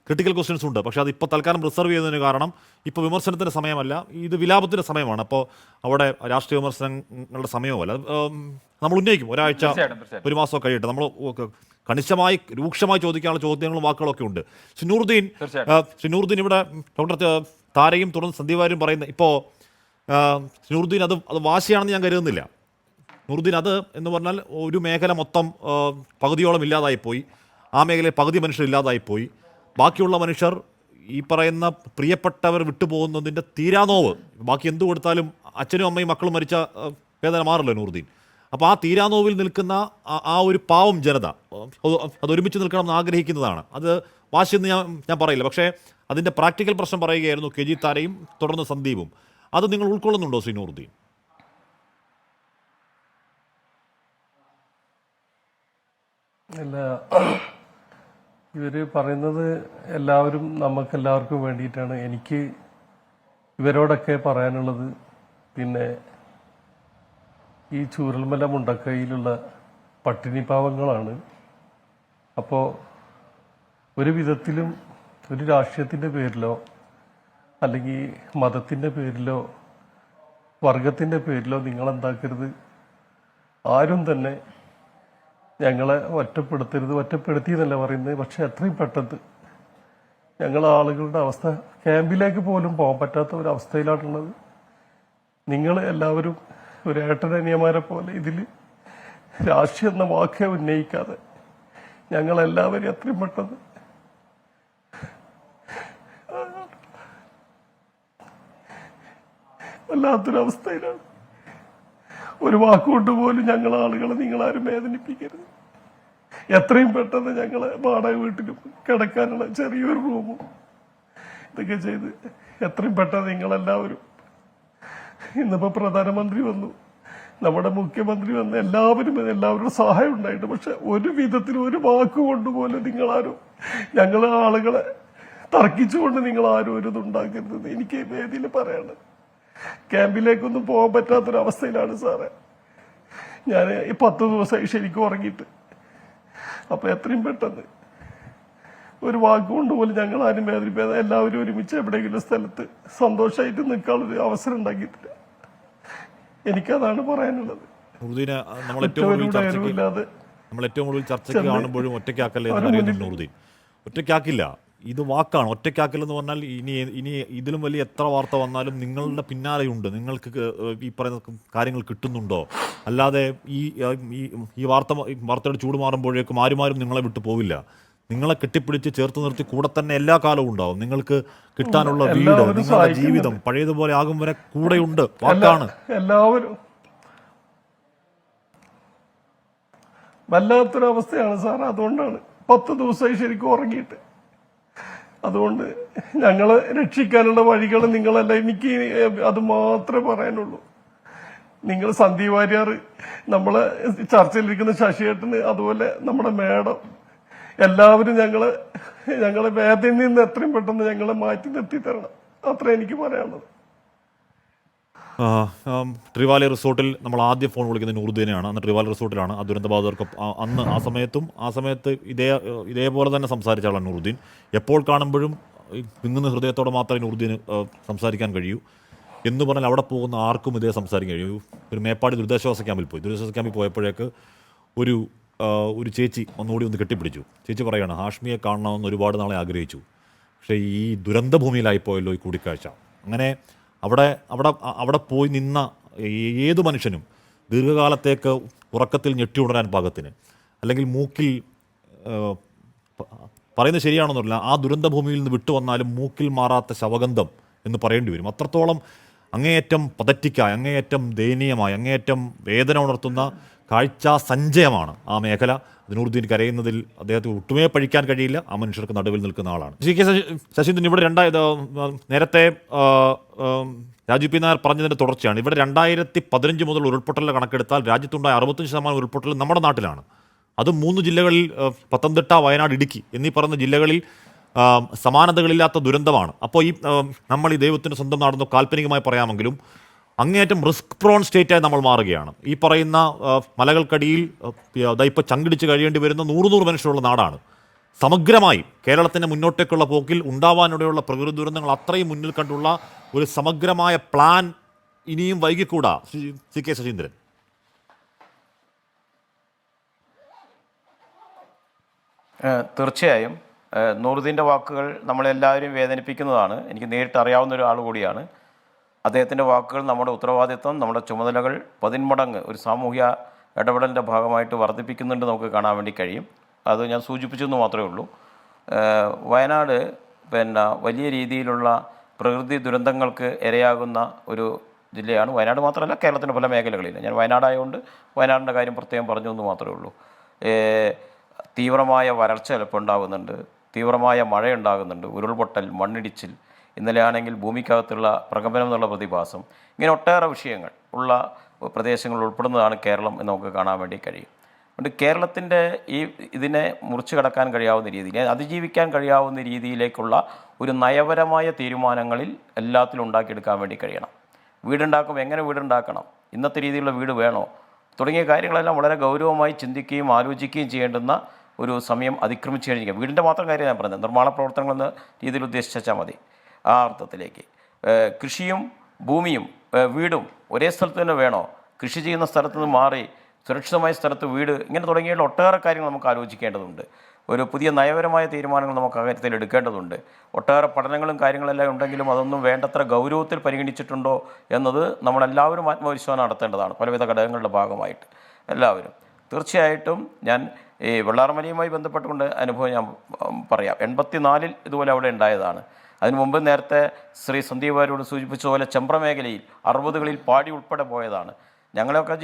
ക്രിട്ടിക്കൽ ക്വസ്റ്റ്യൻസ് ഉണ്ട്. പക്ഷേ അതിപ്പോൾ തൽക്കാലം റിസർവ് ചെയ്യുന്നതിന് കാരണം ഇപ്പോൾ വിമർശനത്തിൻ്റെ സമയമല്ല, ഇത് വിലാപത്തിൻ്റെ സമയമാണ്. അപ്പോൾ അവിടെ രാഷ്ട്രീയ വിമർശനങ്ങളുടെ സമയവുമല്ല. നമ്മൾ ഉന്നയിക്കും ഒരാഴ്ച, ഒരു മാസമൊക്കെ കഴിയട്ടെ. നമ്മൾ കണിശമായി രൂക്ഷമായി ചോദിക്കാനുള്ള ചോദ്യങ്ങളും വാക്കുകളൊക്കെ ഉണ്ട്. ഷിനൂറുദ്ദീൻ ഇവിടെ ഡോക്ടർ താരയും തുടർന്ന് സന്ദീപ് വാര്യരും പറയുന്നത് ഇപ്പോൾ ഷിനൂറുദ്ദീൻ അത് വാശിയാണെന്ന് ഞാൻ കരുതുന്നില്ല. നൂറുദ്ദീൻ അത് എന്ന് പറഞ്ഞാൽ ഒരു മേഖല മൊത്തം പകുതിയോളം ഇല്ലാതായിപ്പോയി. ആ മേഖലയിൽ പകുതി മനുഷ്യർ ഇല്ലാതായിപ്പോയി. ബാക്കിയുള്ള മനുഷ്യർ ഈ പറയുന്ന പ്രിയപ്പെട്ടവർ വിട്ടുപോകുന്നതിൻ്റെ തീരാനോവ്, ബാക്കി എന്തു കൊടുത്താലും അച്ഛനും അമ്മയും മക്കളും മരിച്ച വേദന മാറില്ല നൂറുദ്ദീൻ. അപ്പോൾ ആ തീരാനോവിൽ നിൽക്കുന്ന ആ ഒരു പാവം ജനത അതൊരുമിച്ച് നിൽക്കണം എന്ന് ആഗ്രഹിക്കുന്നതാണ്. അത് വാശിയെന്ന് ഞാൻ പറയില്ല. പക്ഷേ അതിൻ്റെ പ്രാക്ടിക്കൽ പ്രശ്നം പറയുകയായിരുന്നു KG താരയും തുടർന്ന് സന്ദീപും. അത് നിങ്ങൾ ഉൾക്കൊള്ളുന്നുണ്ടോ ശ്രീ നൂറുദ്ദീൻ? അല്ല, ഇവർ പറയുന്നത് എല്ലാവരും നമുക്കെല്ലാവർക്കും വേണ്ടിയിട്ടാണ്. എനിക്ക് ഇവരോടൊക്കെ പറയാനുള്ളത്, പിന്നെ ഈ ചൂരൽമല മുണ്ടക്കൈയിലുള്ള പട്ടിണി പാവങ്ങളാണ്. അപ്പോൾ ഒരു വിധത്തിലും ഒരു രാഷ്ട്രീയത്തിൻ്റെ പേരിലോ അല്ലെങ്കിൽ മതത്തിൻ്റെ പേരിലോ വർഗത്തിൻ്റെ പേരിലോ നിങ്ങളെന്താക്കരുത്, ആരും തന്നെ ഞങ്ങളെ ഒറ്റപ്പെടുത്തരുത്. ഒറ്റപ്പെടുത്തി എന്നല്ല പറയുന്നത്, പക്ഷെ എത്രയും പെട്ടെന്ന് ഞങ്ങൾ ആളുകളുടെ അവസ്ഥ, ക്യാമ്പിലേക്ക് പോലും പോകാൻ പറ്റാത്ത ഒരു അവസ്ഥയിലാണുള്ളത്. നിങ്ങൾ എല്ലാവരും ഒരു ഏട്ടനനിയന്മാരെ പോലെ ഇതിൽ രാഷ്ട്രീയം എന്ന വാക്കേ ഉന്നയിക്കാതെ ഞങ്ങളെല്ലാവരും എത്രയും പെട്ടെന്ന് വല്ലാത്തൊരവസ്ഥയിലാണ്. ഒരു വാക്കുകൊണ്ട് പോലും ഞങ്ങൾ ആളുകളെ നിങ്ങളാരും വേദനിപ്പിക്കരുത്. എത്രയും പെട്ടെന്ന് ഞങ്ങളെ വാടക വീട്ടിലും കിടക്കാനുള്ള ചെറിയൊരു റൂമും ഇതൊക്കെ ചെയ്ത് എത്രയും പെട്ടെന്ന് നിങ്ങളെല്ലാവരും, ഇന്നിപ്പോൾ പ്രധാനമന്ത്രി വന്നു, നമ്മുടെ മുഖ്യമന്ത്രി വന്ന് എല്ലാവരുടെ സഹായം ഉണ്ടായിട്ട്, പക്ഷെ ഒരു വിധത്തിൽ ഒരു വാക്കുകൊണ്ട് പോലും നിങ്ങളാരും ഞങ്ങളെ ആളുകളെ തർക്കിച്ചുകൊണ്ട് നിങ്ങളാരും ഒരു ഇതുണ്ടാക്കരുത്. എനിക്ക് ഈ വേദിയിൽ പറയാണ്, ക്യാമ്പിലേക്കൊന്നും പോകാൻ പറ്റാത്തൊരവസ്ഥയിലാണ് സാറേ ഞാൻ. ഈ 10 ദിവസമായി ശരിക്കും ഉറങ്ങിയിട്ട്. അപ്പോൾ എത്രയും പെട്ടെന്ന് ഒരു വാക്കുകൊണ്ട് പോലും ഞങ്ങൾ ആരും വേദനിപ്പിക്കാതെ എല്ലാവരും ഒരുമിച്ച് എവിടെയെങ്കിലും സ്ഥലത്ത് സന്തോഷമായിട്ട് നിൽക്കാനുള്ളൊരു അവസരം ഉണ്ടാക്കിയിട്ടില്ല. എനിക്കതാണ് പറയാനുള്ളത്. നമ്മൾ ഏറ്റവും കൂടുതൽ ചർച്ചയ്ക്ക് കാണുമ്പോഴും ഒറ്റയ്ക്കാക്കല്ലേ എന്ന് അറിയുന്നു നൂറുദ്ദീൻ. ഒറ്റയ്ക്കാക്കില്ല, ഇത് വാക്കാണ്. ഒറ്റയ്ക്കാക്കലെന്ന് പറഞ്ഞാൽ ഇനി ഇതിലും വലിയ എത്ര വാർത്ത വന്നാലും നിങ്ങളുടെ പിന്നാലെയുണ്ട്. നിങ്ങൾക്ക് ഈ പറയുന്ന കാര്യങ്ങൾ കിട്ടുന്നുണ്ടോ? അല്ലാതെ ഈ വാർത്തയുടെ ചൂട് മാറുമ്പോഴേക്കും ആരുമാരും നിങ്ങളെ വിട്ടു പോവില്ല. നിങ്ങളെ കെട്ടിപ്പിടിച്ച് ചേർത്ത് നിർത്തി കൂടെ തന്നെ എല്ലാ കാലവും ഉണ്ടാവും. നിങ്ങൾക്ക് കിട്ടാനുള്ള വീട്, നിങ്ങളുടെ ജീവിതം പഴയതുപോലെ ആകും വരെ കൂടെയുണ്ട്. വാക്കാണ്. എല്ലാവരും വല്ലാത്തൊരവസ്ഥയാണ് സാർ. അതുകൊണ്ടാണ് 10 ദിവസമായി ശരിക്കും ഉറങ്ങിയിട്ട്. അതുകൊണ്ട് ഞങ്ങളെ രക്ഷിക്കാനുള്ള വഴികൾ നിങ്ങളല്ല. എനിക്ക് അത് മാത്രമേ പറയാനുള്ളൂ. നിങ്ങൾ സന്ദീപ് വാര്യർ, നമ്മളെ ചർച്ചയിലിരിക്കുന്ന ശശിയേട്ടന്, അതുപോലെ നമ്മുടെ മേഡം, എല്ലാവരും ഞങ്ങളെ വേദനയിൽ നിന്ന് എത്രയും പെട്ടെന്ന് ഞങ്ങളെ മാറ്റി നിർത്തി തരണം. അത്ര എനിക്ക് പറയാനുള്ളത്. ട്രിവാലി റിസോർട്ടിൽ നമ്മൾ ആദ്യം ഫോൺ വിളിക്കുന്നത് നൂറുദ്ദീനെയാണ്. അന്ന് ട്രിവാലി റിസോർട്ടിലാണ് ആ ദുരന്തബാധിതർക്ക് അന്ന് ആ സമയത്ത് ഇതേപോലെ തന്നെ സംസാരിച്ച ആളാണ് നൂറുദ്ദീൻ. എപ്പോൾ കാണുമ്പോഴും വിങ്ങുന്ന ഹൃദയത്തോടെ മാത്രമേ നൂറുദ്ദീന് സംസാരിക്കാൻ കഴിയൂ. എന്ന് പറഞ്ഞാൽ അവിടെ പോകുന്ന ആർക്കും ഇതേ സംസാരിക്കാൻ കഴിയും. ഒരു മേപ്പാടി ദുരിതാശ്വാസ ക്യാമ്പിൽ പോയി. ദുരിതാശ്വാസ ക്യാമ്പിൽ പോയപ്പോഴേക്ക് ഒരു ചേച്ചി ഒന്നുകൂടി ഒന്ന് കെട്ടിപ്പിടിച്ചു. ചേച്ചി പറയുകയാണ്, ഹാഷ്മിയെ കാണണമെന്ന് ഒരുപാട് നാളെ ആഗ്രഹിച്ചു, പക്ഷേ ഈ ദുരന്തഭൂമിയിലായിപ്പോയല്ലോ ഈ കൂടിക്കാഴ്ച. അങ്ങനെ അവിടെ പോയി നിന്ന ഏത് മനുഷ്യനും ദീർഘകാലത്തേക്ക് ഉറക്കത്തിൽ ഞെട്ടിയുണരാൻ പാകത്തിന്, അല്ലെങ്കിൽ മൂക്കിൽ പറയുന്നത് ശരിയാണെന്നല്ല, ആ ദുരന്തഭൂമിയിൽ നിന്ന് വിട്ടുവന്നാലും മൂക്കിൽ മാറാത്ത ശവഗന്ധം എന്ന് പറയേണ്ടി വരും. അത്രത്തോളം അങ്ങേയറ്റം പതറ്റിക്കായ, അങ്ങേയറ്റം ദയനീയമായ, അങ്ങേയറ്റം വേദന ഉണർത്തുന്ന കാഴ്ച സഞ്ചയമാണ് ആ മേഖല. നൂറുദ്ദീൻ കരയുന്നതിൽ അദ്ദേഹത്തെ ഒട്ടുമേ പഴിക്കാൻ കഴിയില്ല. ആ മനുഷ്യർക്ക് നടുവിൽ നിൽക്കുന്ന ആളാണ്. കെ ശശീന്ദ്രൻ, ഇവിടെ നേരത്തെ രാജു പി നായർ പറഞ്ഞതിൻ്റെ തുടർച്ചയാണ്. ഇവിടെ 2015 മുതൽ ഉരുൾപൊട്ടലിൻ്റെ കണക്കെടുത്താൽ രാജ്യത്തുണ്ടായ 65% ഉരുൾപൊട്ടൽ നമ്മുടെ നാട്ടിലാണ്. അത് 3 ജില്ലകളിൽ, പത്തനംതിട്ട, വയനാട്, ഇടുക്കി എന്നീ പറഞ്ഞ ജില്ലകളിൽ സമാനതകളില്ലാത്ത ദുരന്തമാണ്. അപ്പോൾ നമ്മൾ ഈ ദൈവത്തിൻ്റെ സ്വന്തം നാടെന്ന് കാൽപ്പനികമായി പറയാമെങ്കിലും അങ്ങേയറ്റം റിസ്ക് പ്രോൺ സ്റ്റേറ്റായി നമ്മൾ മാറുകയാണ്. ഈ പറയുന്ന മലകൾക്കടിയിൽ ഇപ്പോൾ ചങ്കിടിച്ച് കഴിയേണ്ടി വരുന്ന 100 മനുഷ്യരുള്ള നാടാണ്. സമഗ്രമായി കേരളത്തിൻ്റെ മുന്നോട്ടേക്കുള്ള പോക്കിൽ ഉണ്ടാവാനിടയുള്ള പ്രകൃതി ദുരന്തങ്ങൾ അത്രയും മുന്നിൽ കണ്ടുള്ള ഒരു സമഗ്രമായ പ്ലാൻ ഇനിയും വൈകിക്കൂടാ. കെ ശശീന്ദ്രൻ. തീർച്ചയായും നൂറുദ്ദീൻ്റെ വാക്കുകൾ നമ്മളെല്ലാവരും വേദനിപ്പിക്കുന്നതാണ്. എനിക്ക് നേരിട്ട് അറിയാവുന്ന ഒരാൾ കൂടിയാണ്. അദ്ദേഹത്തിൻ്റെ വാക്കുകൾ നമ്മുടെ ഉത്തരവാദിത്വം, നമ്മുടെ ചുമതലകൾ 10 മടങ്ങ് ഒരു സാമൂഹ്യ ഇടപെടലിൻ്റെ ഭാഗമായിട്ട് വർദ്ധിപ്പിക്കുന്നുണ്ട് നമുക്ക് കാണാൻ വേണ്ടി കഴിയും. അത് ഞാൻ സൂചിപ്പിച്ചെന്ന് മാത്രമേ ഉള്ളൂ. വയനാട് വലിയ രീതിയിലുള്ള പ്രകൃതി ദുരന്തങ്ങൾക്ക് ഇരയാകുന്ന ഒരു ജില്ലയാണ്. വയനാട് മാത്രമല്ല, കേരളത്തിൻ്റെ പല മേഖലകളിൽ. ഞാൻ വയനാടായതുകൊണ്ട് വയനാടിൻ്റെ കാര്യം പ്രത്യേകം പറഞ്ഞു എന്ന് മാത്രമേ ഉള്ളൂ. തീവ്രമായ വരൾച്ച ചിലപ്പോൾ ഉണ്ടാകുന്നുണ്ട്, തീവ്രമായ മഴയുണ്ടാകുന്നുണ്ട്, ഉരുൾപൊട്ടൽ, മണ്ണിടിച്ചിൽ, ഇന്നലെയാണെങ്കിൽ ഭൂമിക്കകത്തുള്ള പ്രകമ്പനം എന്നുള്ള പ്രതിഭാസം, ഇങ്ങനെ ഒട്ടേറെ വിഷയങ്ങൾ ഉള്ള പ്രദേശങ്ങൾ ഉൾപ്പെടുന്നതാണ് കേരളം എന്ന് നമുക്ക് കാണാൻ വേണ്ടി കഴിയും. അതുകൊണ്ട് കേരളത്തിൻ്റെ ഇതിനെ മുറിച്ചു കടക്കാൻ കഴിയാവുന്ന രീതിയിൽ, അതിജീവിക്കാൻ കഴിയാവുന്ന രീതിയിലേക്കുള്ള ഒരു നയപരമായ തീരുമാനങ്ങളിൽ എല്ലാത്തിലും ഉണ്ടാക്കിയെടുക്കാൻ വേണ്ടി കഴിയണം. വീടുണ്ടാക്കുമ്പോൾ എങ്ങനെ വീടുണ്ടാക്കണം, ഇന്നത്തെ രീതിയിലുള്ള വീട് വേണോ തുടങ്ങിയ കാര്യങ്ങളെല്ലാം വളരെ ഗൗരവമായി ചിന്തിക്കുകയും ആലോചിക്കുകയും ചെയ്യേണ്ടുന്ന ഒരു സമയം അതിക്രമിച്ചു കഴിഞ്ഞിരിക്കുക. വീടിൻ്റെ മാത്രം കാര്യം ഞാൻ പറഞ്ഞത്, നിർമ്മാണ പ്രവർത്തനങ്ങൾ എന്ന രീതിയിൽ ഉദ്ദേശിച്ചാൽ മതി. ആ അർത്ഥത്തിലേക്ക് കൃഷിയും ഭൂമിയും വീടും ഒരേ സ്ഥലത്ത് തന്നെ വേണോ, കൃഷി ചെയ്യുന്ന സ്ഥലത്ത് നിന്ന് മാറി സുരക്ഷിതമായ സ്ഥലത്ത് വീട്, ഇങ്ങനെ തുടങ്ങിയുള്ള ഒട്ടേറെ കാര്യങ്ങൾ നമുക്ക് ആലോചിക്കേണ്ടതുണ്ട്. ഒരു പുതിയ നയപരമായ തീരുമാനങ്ങൾ നമുക്ക് ആ കാര്യത്തിൽ എടുക്കേണ്ടതുണ്ട്. ഒട്ടേറെ പഠനങ്ങളും കാര്യങ്ങളെല്ലാം ഉണ്ടെങ്കിലും അതൊന്നും വേണ്ടത്ര ഗൗരവത്തിൽ പരിഗണിച്ചിട്ടുണ്ടോ എന്നത് നമ്മളെല്ലാവരും ആത്മവിശ്വാസം നടത്തേണ്ടതാണ്, പലവിധ ഘടകങ്ങളുടെ ഭാഗമായിട്ട് എല്ലാവരും. തീർച്ചയായിട്ടും ഞാൻ ഈ വെള്ളാർമലയുമായി ബന്ധപ്പെട്ടുകൊണ്ട് അനുഭവം ഞാൻ പറയാം. 84 ഇതുപോലെ അവിടെ ഉണ്ടായതാണ്. അതിനു മുമ്പ് നേരത്തെ ശ്രീ സന്ദീപ് വാര്യരോട് സൂചിപ്പിച്ച പോലെ ചെമ്പ്ര മേഖലയിൽ 60കളിൽ പാടി ഉൾപ്പെടെ പോയതാണ്. ഞങ്ങളൊക്കെ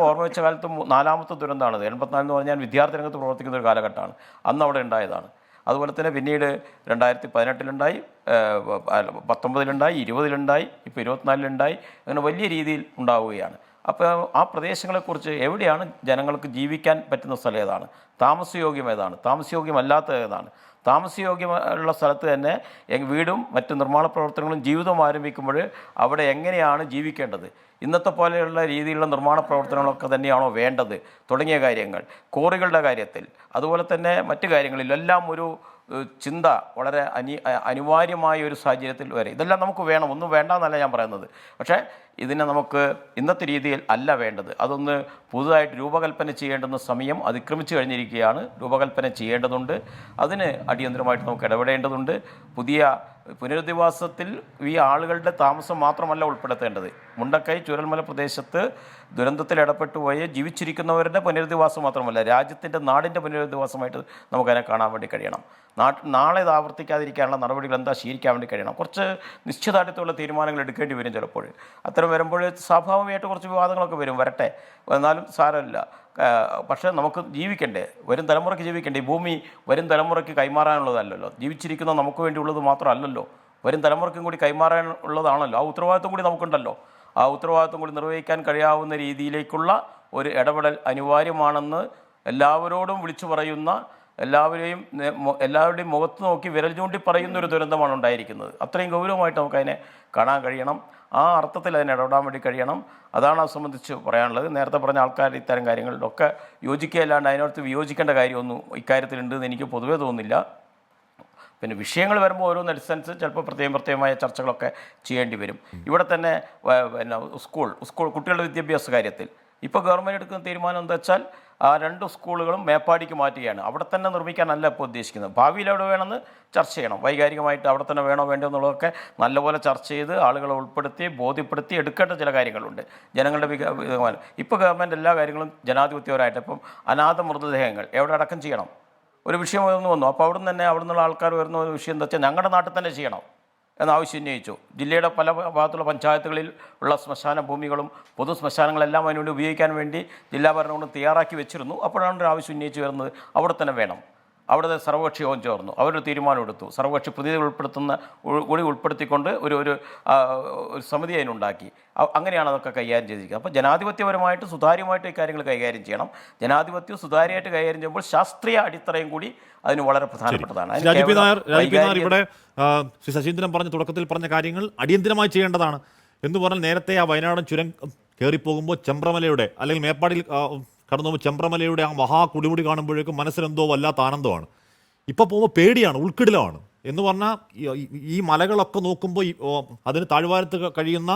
ഓർമ്മ വെച്ച കാലത്ത് 4ാമത്തെ ദുരന്തമാണത്. 84 എന്ന് പറഞ്ഞാൽ വിദ്യാർത്ഥി രംഗത്ത് പ്രവർത്തിക്കുന്ന ഒരു കാലഘട്ടമാണ്. അന്ന് അവിടെ ഉണ്ടായതാണ്. അതുപോലെ തന്നെ പിന്നീട് 2018 19 20 ഇപ്പോൾ 24 അങ്ങനെ വലിയ രീതിയിൽ ഉണ്ടാവുകയാണ്. അപ്പോൾ ആ പ്രദേശങ്ങളെക്കുറിച്ച് എവിടെയാണ് ജനങ്ങൾക്ക് ജീവിക്കാൻ പറ്റുന്ന സ്ഥലം ഏതാണ്, താമസയോഗ്യം ഏതാണ്, താമസയോഗ്യമല്ലാത്ത ഏതാണ്, താമസയോഗ്യമുള്ള സ്ഥലത്ത് തന്നെ വീടും മറ്റ് നിർമ്മാണ പ്രവർത്തനങ്ങളും ജീവിതം ആരംഭിക്കുമ്പോൾ അവിടെ എങ്ങനെയാണ് ജീവിക്കേണ്ടത്, ഇന്നത്തെ പോലെയുള്ള രീതിയിലുള്ള നിർമ്മാണ പ്രവർത്തനങ്ങളൊക്കെ തന്നെയാണോ വേണ്ടത് തുടങ്ങിയ കാര്യങ്ങൾ, കോറികളുടെ കാര്യത്തിൽ അതുപോലെ തന്നെ മറ്റു കാര്യങ്ങളിലെല്ലാം ഒരു ചിന്ത വളരെ അനിവാര്യമായ ഒരു സാഹചര്യത്തിൽ വരെ ഇതെല്ലാം നമുക്ക് വേണം. ഒന്നും വേണ്ടെന്നല്ല ഞാൻ പറയുന്നത്, പക്ഷേ ഇതിനെ നമുക്ക് ഇന്നത്തെ രീതിയിൽ അല്ല വേണ്ടത്. അതൊന്ന് പുതുതായിട്ട് രൂപകൽപ്പന ചെയ്യേണ്ടുന്ന സമയം അതിക്രമിച്ചു കഴിഞ്ഞിരിക്കുകയാണ്. രൂപകൽപ്പന ചെയ്യേണ്ടതുണ്ട്. അതിന് അടിയന്തരമായിട്ട് നമുക്ക് ഇടപെടേണ്ടതുണ്ട്. പുതിയ പുനരധിവാസത്തിൽ ഈ ആളുകളുടെ താമസം മാത്രമല്ല ഉൾപ്പെടുത്തേണ്ടത്. മുണ്ടക്കൈ ചൂരൽമല പ്രദേശത്ത് ദുരന്തത്തിൽ ഇടപെട്ടു പോയി ജീവിച്ചിരിക്കുന്നവരുടെ പുനരധിവാസം മാത്രമല്ല, രാജ്യത്തിൻ്റെ നാടിൻ്റെ പുനരധിവാസമായിട്ട് നമുക്കതിനെ കാണാൻ വേണ്ടി കഴിയണം. നാളെ ഇത് ആവർത്തിക്കാതിരിക്കാനുള്ള നടപടികൾ എന്താ സ്വീകരിക്കാൻ വേണ്ടി കഴിയണം. കുറച്ച് നിശ്ചിതാർത്ഥ്യമുള്ള തീരുമാനങ്ങൾ എടുക്കേണ്ടി വരും ചിലപ്പോൾ. അത്തരം വരുമ്പോൾ സ്വാഭാവികമായിട്ട് കുറച്ച് വിവാദങ്ങളൊക്കെ വരട്ടെ, എന്നാലും സാരമില്ല. പക്ഷേ നമുക്ക് ജീവിക്കണ്ടേ, വരും തലമുറയ്ക്ക് ജീവിക്കണ്ടേ. ഈ ഭൂമി വരും തലമുറയ്ക്ക് കൈമാറാനുള്ളതല്ലല്ലോ, ജീവിച്ചിരിക്കുന്ന നമുക്ക് വേണ്ടിയുള്ളത് മാത്രമല്ലല്ലോ, വരും തലമുറയ്ക്കും കൂടി കൈമാറാനുള്ളതാണല്ലോ. ആ ഉത്തരവാദിത്വം കൂടി നമുക്കുണ്ടല്ലോ. ആ ഉത്തരവാദിത്വം കൂടി നിർവഹിക്കാൻ കഴിയാവുന്ന രീതിയിലേക്കുള്ള ഒരു ഇടപെടൽ അനിവാര്യമാണെന്ന് എല്ലാവരോടും വിളിച്ചു പറയുന്ന, എല്ലാവരുടെയും മുഖത്ത് നോക്കി വിരൽ ചൂണ്ടി പറയുന്ന ഒരു ദുരന്തമാണ് ഉണ്ടായിരിക്കുന്നത്. അത്രയും ഗൗരവമായിട്ട് നമുക്കതിനെ കാണാൻ കഴിയണം. ആ അർത്ഥത്തിൽ അതിനെ ഇടപെടാൻ വേണ്ടി കഴിയണം. അതാണ് അത് സംബന്ധിച്ച് പറയാനുള്ളത്. നേരത്തെ പറഞ്ഞ ആൾക്കാർ ഇത്തരം കാര്യങ്ങളിലൊക്കെ യോജിക്കുകയല്ലാണ്ട് അതിനടുത്ത് വിയോജിക്കേണ്ട കാര്യമൊന്നും ഇക്കാര്യത്തിലുണ്ടെന്ന് എനിക്ക് പൊതുവേ തോന്നുന്നില്ല. പിന്നെ വിഷയങ്ങൾ വരുമ്പോൾ ഓരോന്നനുസരിച്ച് ചിലപ്പോൾ പ്രത്യേകമായ ചർച്ചകളൊക്കെ ചെയ്യേണ്ടി വരും. ഇവിടെ തന്നെ പിന്നെ സ്കൂൾ കുട്ടികളുടെ വിദ്യാഭ്യാസ കാര്യത്തിൽ ഇപ്പോൾ ഗവൺമെൻറ് എടുക്കുന്ന തീരുമാനം എന്താ വെച്ചാൽ ആ 2 സ്കൂളുകളും മേപ്പാടിക്ക് മാറ്റുകയാണ്. അവിടെ തന്നെ നിർമ്മിക്കാനല്ല ഇപ്പോൾ ഉദ്ദേശിക്കുന്നത്. ഭാവിയിൽ എവിടെ വേണമെന്ന് ചർച്ച ചെയ്യണം. വൈകാരികമായിട്ട് അവിടെ തന്നെ വേണോ വേണ്ടോ എന്നുള്ളതൊക്കെ നല്ലപോലെ ചർച്ച ചെയ്ത് ആളുകളെ ഉൾപ്പെടുത്തി ബോധ്യപ്പെടുത്തി എടുക്കേണ്ട ചില കാര്യങ്ങളുണ്ട്. ജനങ്ങളുടെ ഇപ്പോൾ ഗവൺമെൻറ് എല്ലാ കാര്യങ്ങളും ജനാധിപത്യപരമായിട്ട് ഇപ്പം അനാഥ മൃതദേഹങ്ങൾ എവിടെ അടക്കം ചെയ്യണം ഒരു വിഷയം വന്നു. അപ്പോൾ അവിടെ നിന്നുള്ള ആൾക്കാർ വരുന്ന ഒരു വിഷയം എന്താ വെച്ചാൽ ഞങ്ങളുടെ നാട്ടിൽ തന്നെ ചെയ്യണം എന്ന ആവശ്യം ഉന്നയിച്ചു. ജില്ലയുടെ പല ഭാഗത്തുള്ള പഞ്ചായത്തുകളിൽ ഉള്ള ശ്മശാന ഭൂമികളും പൊതു ശ്മശാനങ്ങളെല്ലാം അതിനുവേണ്ടി ഉപയോഗിക്കാൻ വേണ്ടി ജില്ലാ ഭരണകൂടം തയ്യാറാക്കി വെച്ചിരുന്നു. അപ്പോഴാണ് ഒരു ആവശ്യം ഉന്നയിച്ച് വരുന്നത് അവിടെ തന്നെ വേണം. അവിടുത്തെ സർവകക്ഷി യോഗം ചേർന്നു, അവരൊരു തീരുമാനം എടുത്തു. സർവകക്ഷി പ്രതിനിധി കൂടി ഉൾപ്പെടുത്തിക്കൊണ്ട് ഒരു സമിതി അതിനുണ്ടാക്കി. അങ്ങനെയാണ് അതൊക്കെ കൈകാര്യം ചെയ്തിരിക്കുന്നത്. അപ്പോൾ ജനാധിപത്യപരമായിട്ട് സുതാര്യമായിട്ട് ഈ കാര്യങ്ങൾ കൈകാര്യം ചെയ്യണം. ജനാധിപത്യം സുതാര്യമായിട്ട് കൈകാര്യം ചെയ്യുമ്പോൾ ശാസ്ത്രീയ അടിത്തറയും കൂടി അതിന് വളരെ പ്രധാനപ്പെട്ടതാണ്. രാജു പി നായർ ഇവിടെ ശ്രീ ശശീന്ദ്രൻ തുടക്കത്തിൽ പറഞ്ഞ കാര്യങ്ങൾ അടിയന്തരമായി ചെയ്യേണ്ടതാണ് എന്ന് പറഞ്ഞാൽ, നേരത്തെ ആ വയനാടൻ ചുരം കയറിപ്പോകുമ്പോൾ ചെമ്പ്രമലയുടെ അല്ലെങ്കിൽ മേപ്പാടിയിൽ കടന്നു പോകുമ്പോൾ ചെമ്പ്രമലയുടെ ആ മഹാ കുടിമുടി കാണുമ്പോഴേക്കും മനസ്സിലെന്തോ വല്ലാത്ത ആനന്ദമാണ്. ഇപ്പോൾ പോകുമ്പോൾ പേടിയാണ്, ഉൾക്കിടിലമാണ്. എന്ന് പറഞ്ഞാൽ ഈ മലകളൊക്കെ നോക്കുമ്പോൾ അതിന് താഴ്വാരത്ത് കഴിയുന്ന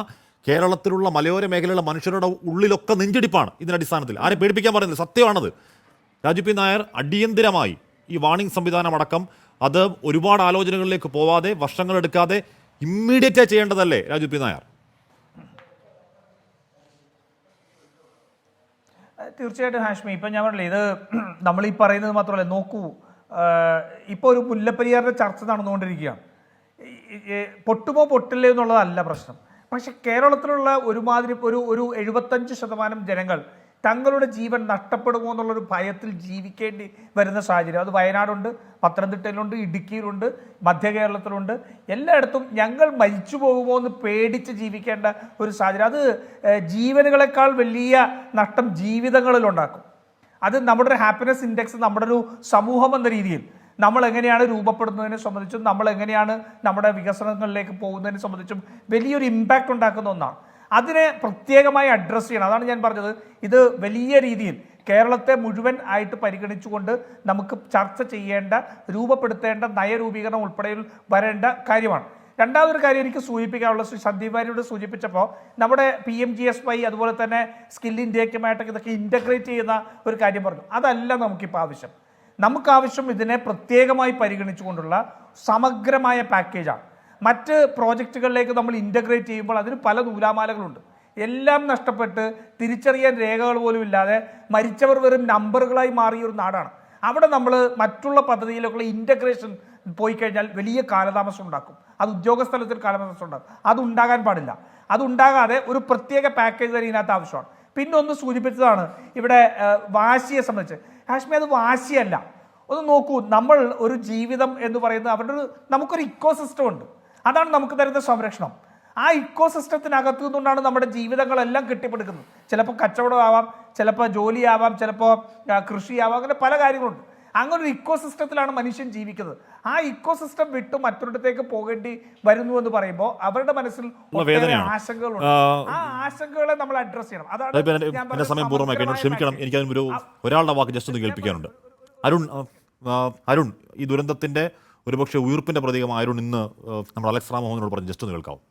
കേരളത്തിലുള്ള മലയോര മേഖലയിലുള്ള മനുഷ്യരുടെ ഉള്ളിലൊക്കെ നെഞ്ചിടിപ്പാണ് ഇതിൻ്റെ അടിസ്ഥാനത്തിൽ. ആരെ പേടിപ്പിക്കാൻ പറയുന്നത് സത്യമാണത്. രാജു പി നായർ അടിയന്തരമായി ഈ വാണിംഗ് സംവിധാനം അടക്കം അത് ഒരുപാട് ആലോചനകളിലേക്ക് പോവാതെ വർഷങ്ങളെടുക്കാതെ ഇമ്മീഡിയറ്റായി ചെയ്യേണ്ടതല്ലേ രാജു പി നായർ? തീർച്ചയായിട്ടും ഹാഷ്മി, ഇപ്പം ഞാൻ പറഞ്ഞില്ലേ, ഇത് നമ്മൾ ഈ പറയുന്നത് മാത്രമല്ല, നോക്കൂ, ഇപ്പോൾ ഒരു മുല്ലപ്പെരിയാറിൻ്റെ ചർച്ച നടന്നുകൊണ്ടിരിക്കുകയാണ്. പൊട്ടുമോ പൊട്ടില്ലേ എന്നുള്ളതല്ല പ്രശ്നം. പക്ഷെ കേരളത്തിലുള്ള ഒരുമാതിരി ഒരു 75% ജനങ്ങൾ തങ്ങളുടെ ജീവൻ നഷ്ടപ്പെടുമോ എന്നുള്ളൊരു ഭയത്തിൽ ജീവിക്കേണ്ടി വരുന്ന സാഹചര്യം. അത് വയനാടുണ്ട്, പത്തനംതിട്ടയിലുണ്ട്, ഇടുക്കിയിലുണ്ട്, മധ്യ കേരളത്തിലുണ്ട്. എല്ലായിടത്തും ഞങ്ങൾ മരിച്ചു പോകുമോ എന്ന് പേടിച്ച് ജീവിക്കേണ്ട ഒരു സാഹചര്യം. അത് ജീവനുകളെക്കാൾ വലിയ നഷ്ടം ജീവിതങ്ങളിലുണ്ടാക്കും. അത് നമ്മുടെ ഒരു ഹാപ്പിനെസ് ഇൻഡെക്സ്, നമ്മുടെ ഒരു സമൂഹം എന്ന രീതിയിൽ നമ്മൾ എങ്ങനെയാണ് രൂപപ്പെടുന്നതിനെ സംബന്ധിച്ചും നമ്മൾ എങ്ങനെയാണ് നമ്മുടെ വികസനങ്ങളിലേക്ക് പോകുന്നതിനെ സംബന്ധിച്ചും വലിയൊരു ഇമ്പാക്റ്റ് ഉണ്ടാക്കുന്ന ഒന്നാണ്. അതിനെ പ്രത്യേകമായി അഡ്രസ്സ് ചെയ്യണം. അതാണ് ഞാൻ പറഞ്ഞത്, ഇത് വലിയ രീതിയിൽ കേരളത്തെ മുഴുവൻ ആയിട്ട് പരിഗണിച്ചുകൊണ്ട് നമുക്ക് ചർച്ച ചെയ്യേണ്ട, രൂപപ്പെടുത്തേണ്ട നയരൂപീകരണം ഉൾപ്പെടെ വരേണ്ട കാര്യമാണ്. രണ്ടാമതൊരു കാര്യം എനിക്ക് സൂചിപ്പിക്കാനുള്ള, ശ്രീ സന്ദീപ് വാര്യരോട് സൂചിപ്പിച്ചപ്പോൾ നമ്മുടെ PMGSY അതുപോലെ തന്നെ സ്കിൽ ഇന്ത്യക്കുമായിട്ടൊക്കെ ഇതൊക്കെ ഇൻ്റഗ്രേറ്റ് ചെയ്യുന്ന ഒരു കാര്യം പറഞ്ഞു. അതല്ല നമുക്കിപ്പോൾ ആവശ്യം. നമുക്കാവശ്യം ഇതിനെ പ്രത്യേകമായി പരിഗണിച്ചുകൊണ്ടുള്ള സമഗ്രമായ പാക്കേജാണ്. മറ്റ് പ്രോജക്റ്റുകളിലേക്ക് നമ്മൾ ഇൻ്റഗ്രേറ്റ് ചെയ്യുമ്പോൾ അതിന് പല നൂലാമാലകളുണ്ട്. എല്ലാം നഷ്ടപ്പെട്ട് തിരിച്ചറിയാൻ രേഖകൾ പോലും ഇല്ലാതെ മരിച്ചവർ വെറും നമ്പറുകളായി മാറിയ ഒരു നാടാണ്. അവിടെ നമ്മൾ മറ്റുള്ള പദ്ധതിയിലേക്കുള്ള ഇൻ്റഗ്രേഷൻ പോയി കഴിഞ്ഞാൽ വലിയ കാലതാമസം ഉണ്ടാക്കും. അത് ഉദ്യോഗസ്ഥലത്തിൽ കാലതാമസം ഉണ്ടാക്കും. അതുണ്ടാകാൻ പാടില്ല. അതുണ്ടാകാതെ ഒരു പ്രത്യേക പാക്കേജ് തന്നെ ഇതിനകത്ത് ആവശ്യമാണ്. പിന്നെ ഒന്ന് സൂചിപ്പിച്ചതാണ് ഇവിടെ വാശിയെ സംബന്ധിച്ച്. ഹാഷ്മി, അത് വാശിയല്ല. ഒന്ന് നോക്കൂ, നമ്മൾ ഒരു ജീവിതം എന്ന് പറയുന്നത് അവരുടെ നമുക്കൊരു ഇക്കോസിസ്റ്റം ഉണ്ട്. അതാണ് നമുക്ക് തരുന്ന സംരക്ഷണം. ആ ഇക്കോസിസ്റ്റത്തിനകത്തു നിന്നുകൊണ്ടാണ് നമ്മുടെ ജീവിതങ്ങളെല്ലാം കെട്ടിപ്പടുക്കുന്നത്. ചിലപ്പോൾ കച്ചവടമാവാം, ചിലപ്പോൾ ജോലിയാവാം, ചിലപ്പോൾ കൃഷിയാവാം, അങ്ങനെ പല കാര്യങ്ങളുണ്ട്. അങ്ങനെ ഒരു ഇക്കോസിസ്റ്റത്തിലാണ് മനുഷ്യൻ ജീവിക്കുന്നത്. ആ ഇക്കോസിസ്റ്റം വിട്ട് മറ്റൊരിടത്തേക്ക് പോകേണ്ടി വരുന്നു എന്ന് പറയുമ്പോൾ അവരുടെ മനസ്സിൽ ആശങ്കകളുണ്ട്. ആ ആശങ്കകളെ നമ്മൾ അഡ്രസ് ചെയ്യണം. അതാണ് സമയം പൂർണ്ണമായി. ക്ഷമിക്കണം, എനിക്ക് അതിനൊരു ഒരാളുടെ വാക്ക് ജസ്റ്റ് ഒന്ന് കേൾപ്പിക്കാനുണ്ട്. അരുൺ, ഈ ദുരന്തത്തിന്റെ ഒരുപക്ഷെ ഉയർപ്പിന്റെ പ്രതീകമായ അരുൺ ഇന്ന് നമ്മൾ അലക്സ് റാം മോഹനോട് പറഞ്ഞ് ജസ്റ്റ് ഒന്ന് കേൾക്കാവും.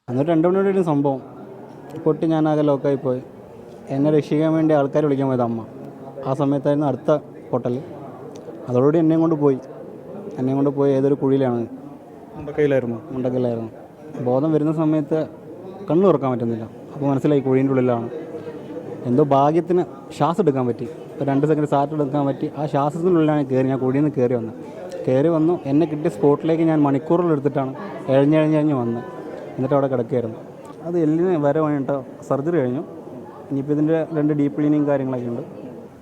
അന്നൊരു 2 മണിയോടെ സംഭവം പൊട്ടി ഞാനാകെ ലോക്കായി പോയി. എന്നെ രക്ഷിക്കാൻ വേണ്ടി ആൾക്കാർ വിളിക്കാൻ പോയത് അമ്മ. ആ സമയത്തായിരുന്നു അടുത്ത പൊട്ടൽ. അതോടുകൂടി എന്നെയും കൊണ്ട് പോയി ഏതൊരു കുഴിയിലാണ്, മുണ്ടക്കയിലായിരുന്നു. ബോധം വരുന്ന സമയത്ത് കണ്ണു തുറക്കാൻ പറ്റുന്നില്ല. അപ്പോൾ മനസ്സിലായി കുഴീൻ്റെ ഉള്ളിലാണ്. എന്തോ ഭാഗ്യത്തിന് ശ്വാസം എടുക്കാൻ പറ്റി. ഒരു 2 സെക്കൻഡ് സാറ്റ് എടുക്കാൻ പറ്റി. ആ ശ്വാസത്തിനുള്ളിലാണ് ഞാൻ കുഴിയിൽ നിന്ന് കയറി വന്നു. എന്നെ കിട്ടിയ സ്പോട്ടിലേക്ക് ഞാൻ മണിക്കൂറിലെടുത്തിട്ടാണ് എഴഞ്ഞ് വന്ന്. എന്നിട്ട് അവിടെ കിടക്കുകയായിരുന്നു. അത് എല്ലിന് വരെ വേണ്ടിയിട്ട് സർജറി കഴിഞ്ഞു. ഇനിയിപ്പോൾ ഇതിൻ്റെ 2 ഡീപ്പ് ക്ലീനിങ് കാര്യങ്ങളൊക്കെ ഉണ്ട്.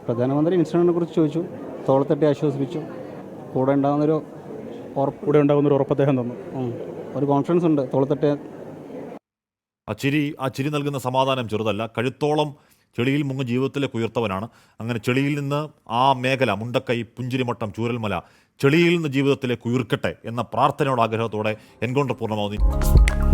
പ്രധാനമന്ത്രി ഇൻസിഡൻറ്റിനെ കുറിച്ച് ചോദിച്ചു, തോളത്തട്ടി ആശ്വസിപ്പിച്ചു. കൂടെ ഉണ്ടാകുന്നൊരു ഉറപ്പ് അദ്ദേഹം തന്നു. ഒരു കോൺഫിഡൻസ് ഉണ്ട് തോളത്തട്ടി. ആ ചിരി നൽകുന്ന സമാധാനം ചെറുതല്ല. കഴുത്തോളം ചെളിയിൽ മുങ്ങ് ജീവിതത്തിലേക്ക് ഉയർത്തവനാണ്. അങ്ങനെ ചെളിയിൽ നിന്ന് ആ മേഖല, മുണ്ടക്കൈ, പുഞ്ചിരിമട്ടം, ചൂരൽമല, ചെളിയിൽ നിന്ന് ജീവിതത്തിലേക്ക് ഉയർക്കട്ടെ എന്ന പ്രാർത്ഥനയോട് ആഗ്രഹത്തോടെ എൻകൗണ്ടർ പൂർണ്ണമാവുന്നു.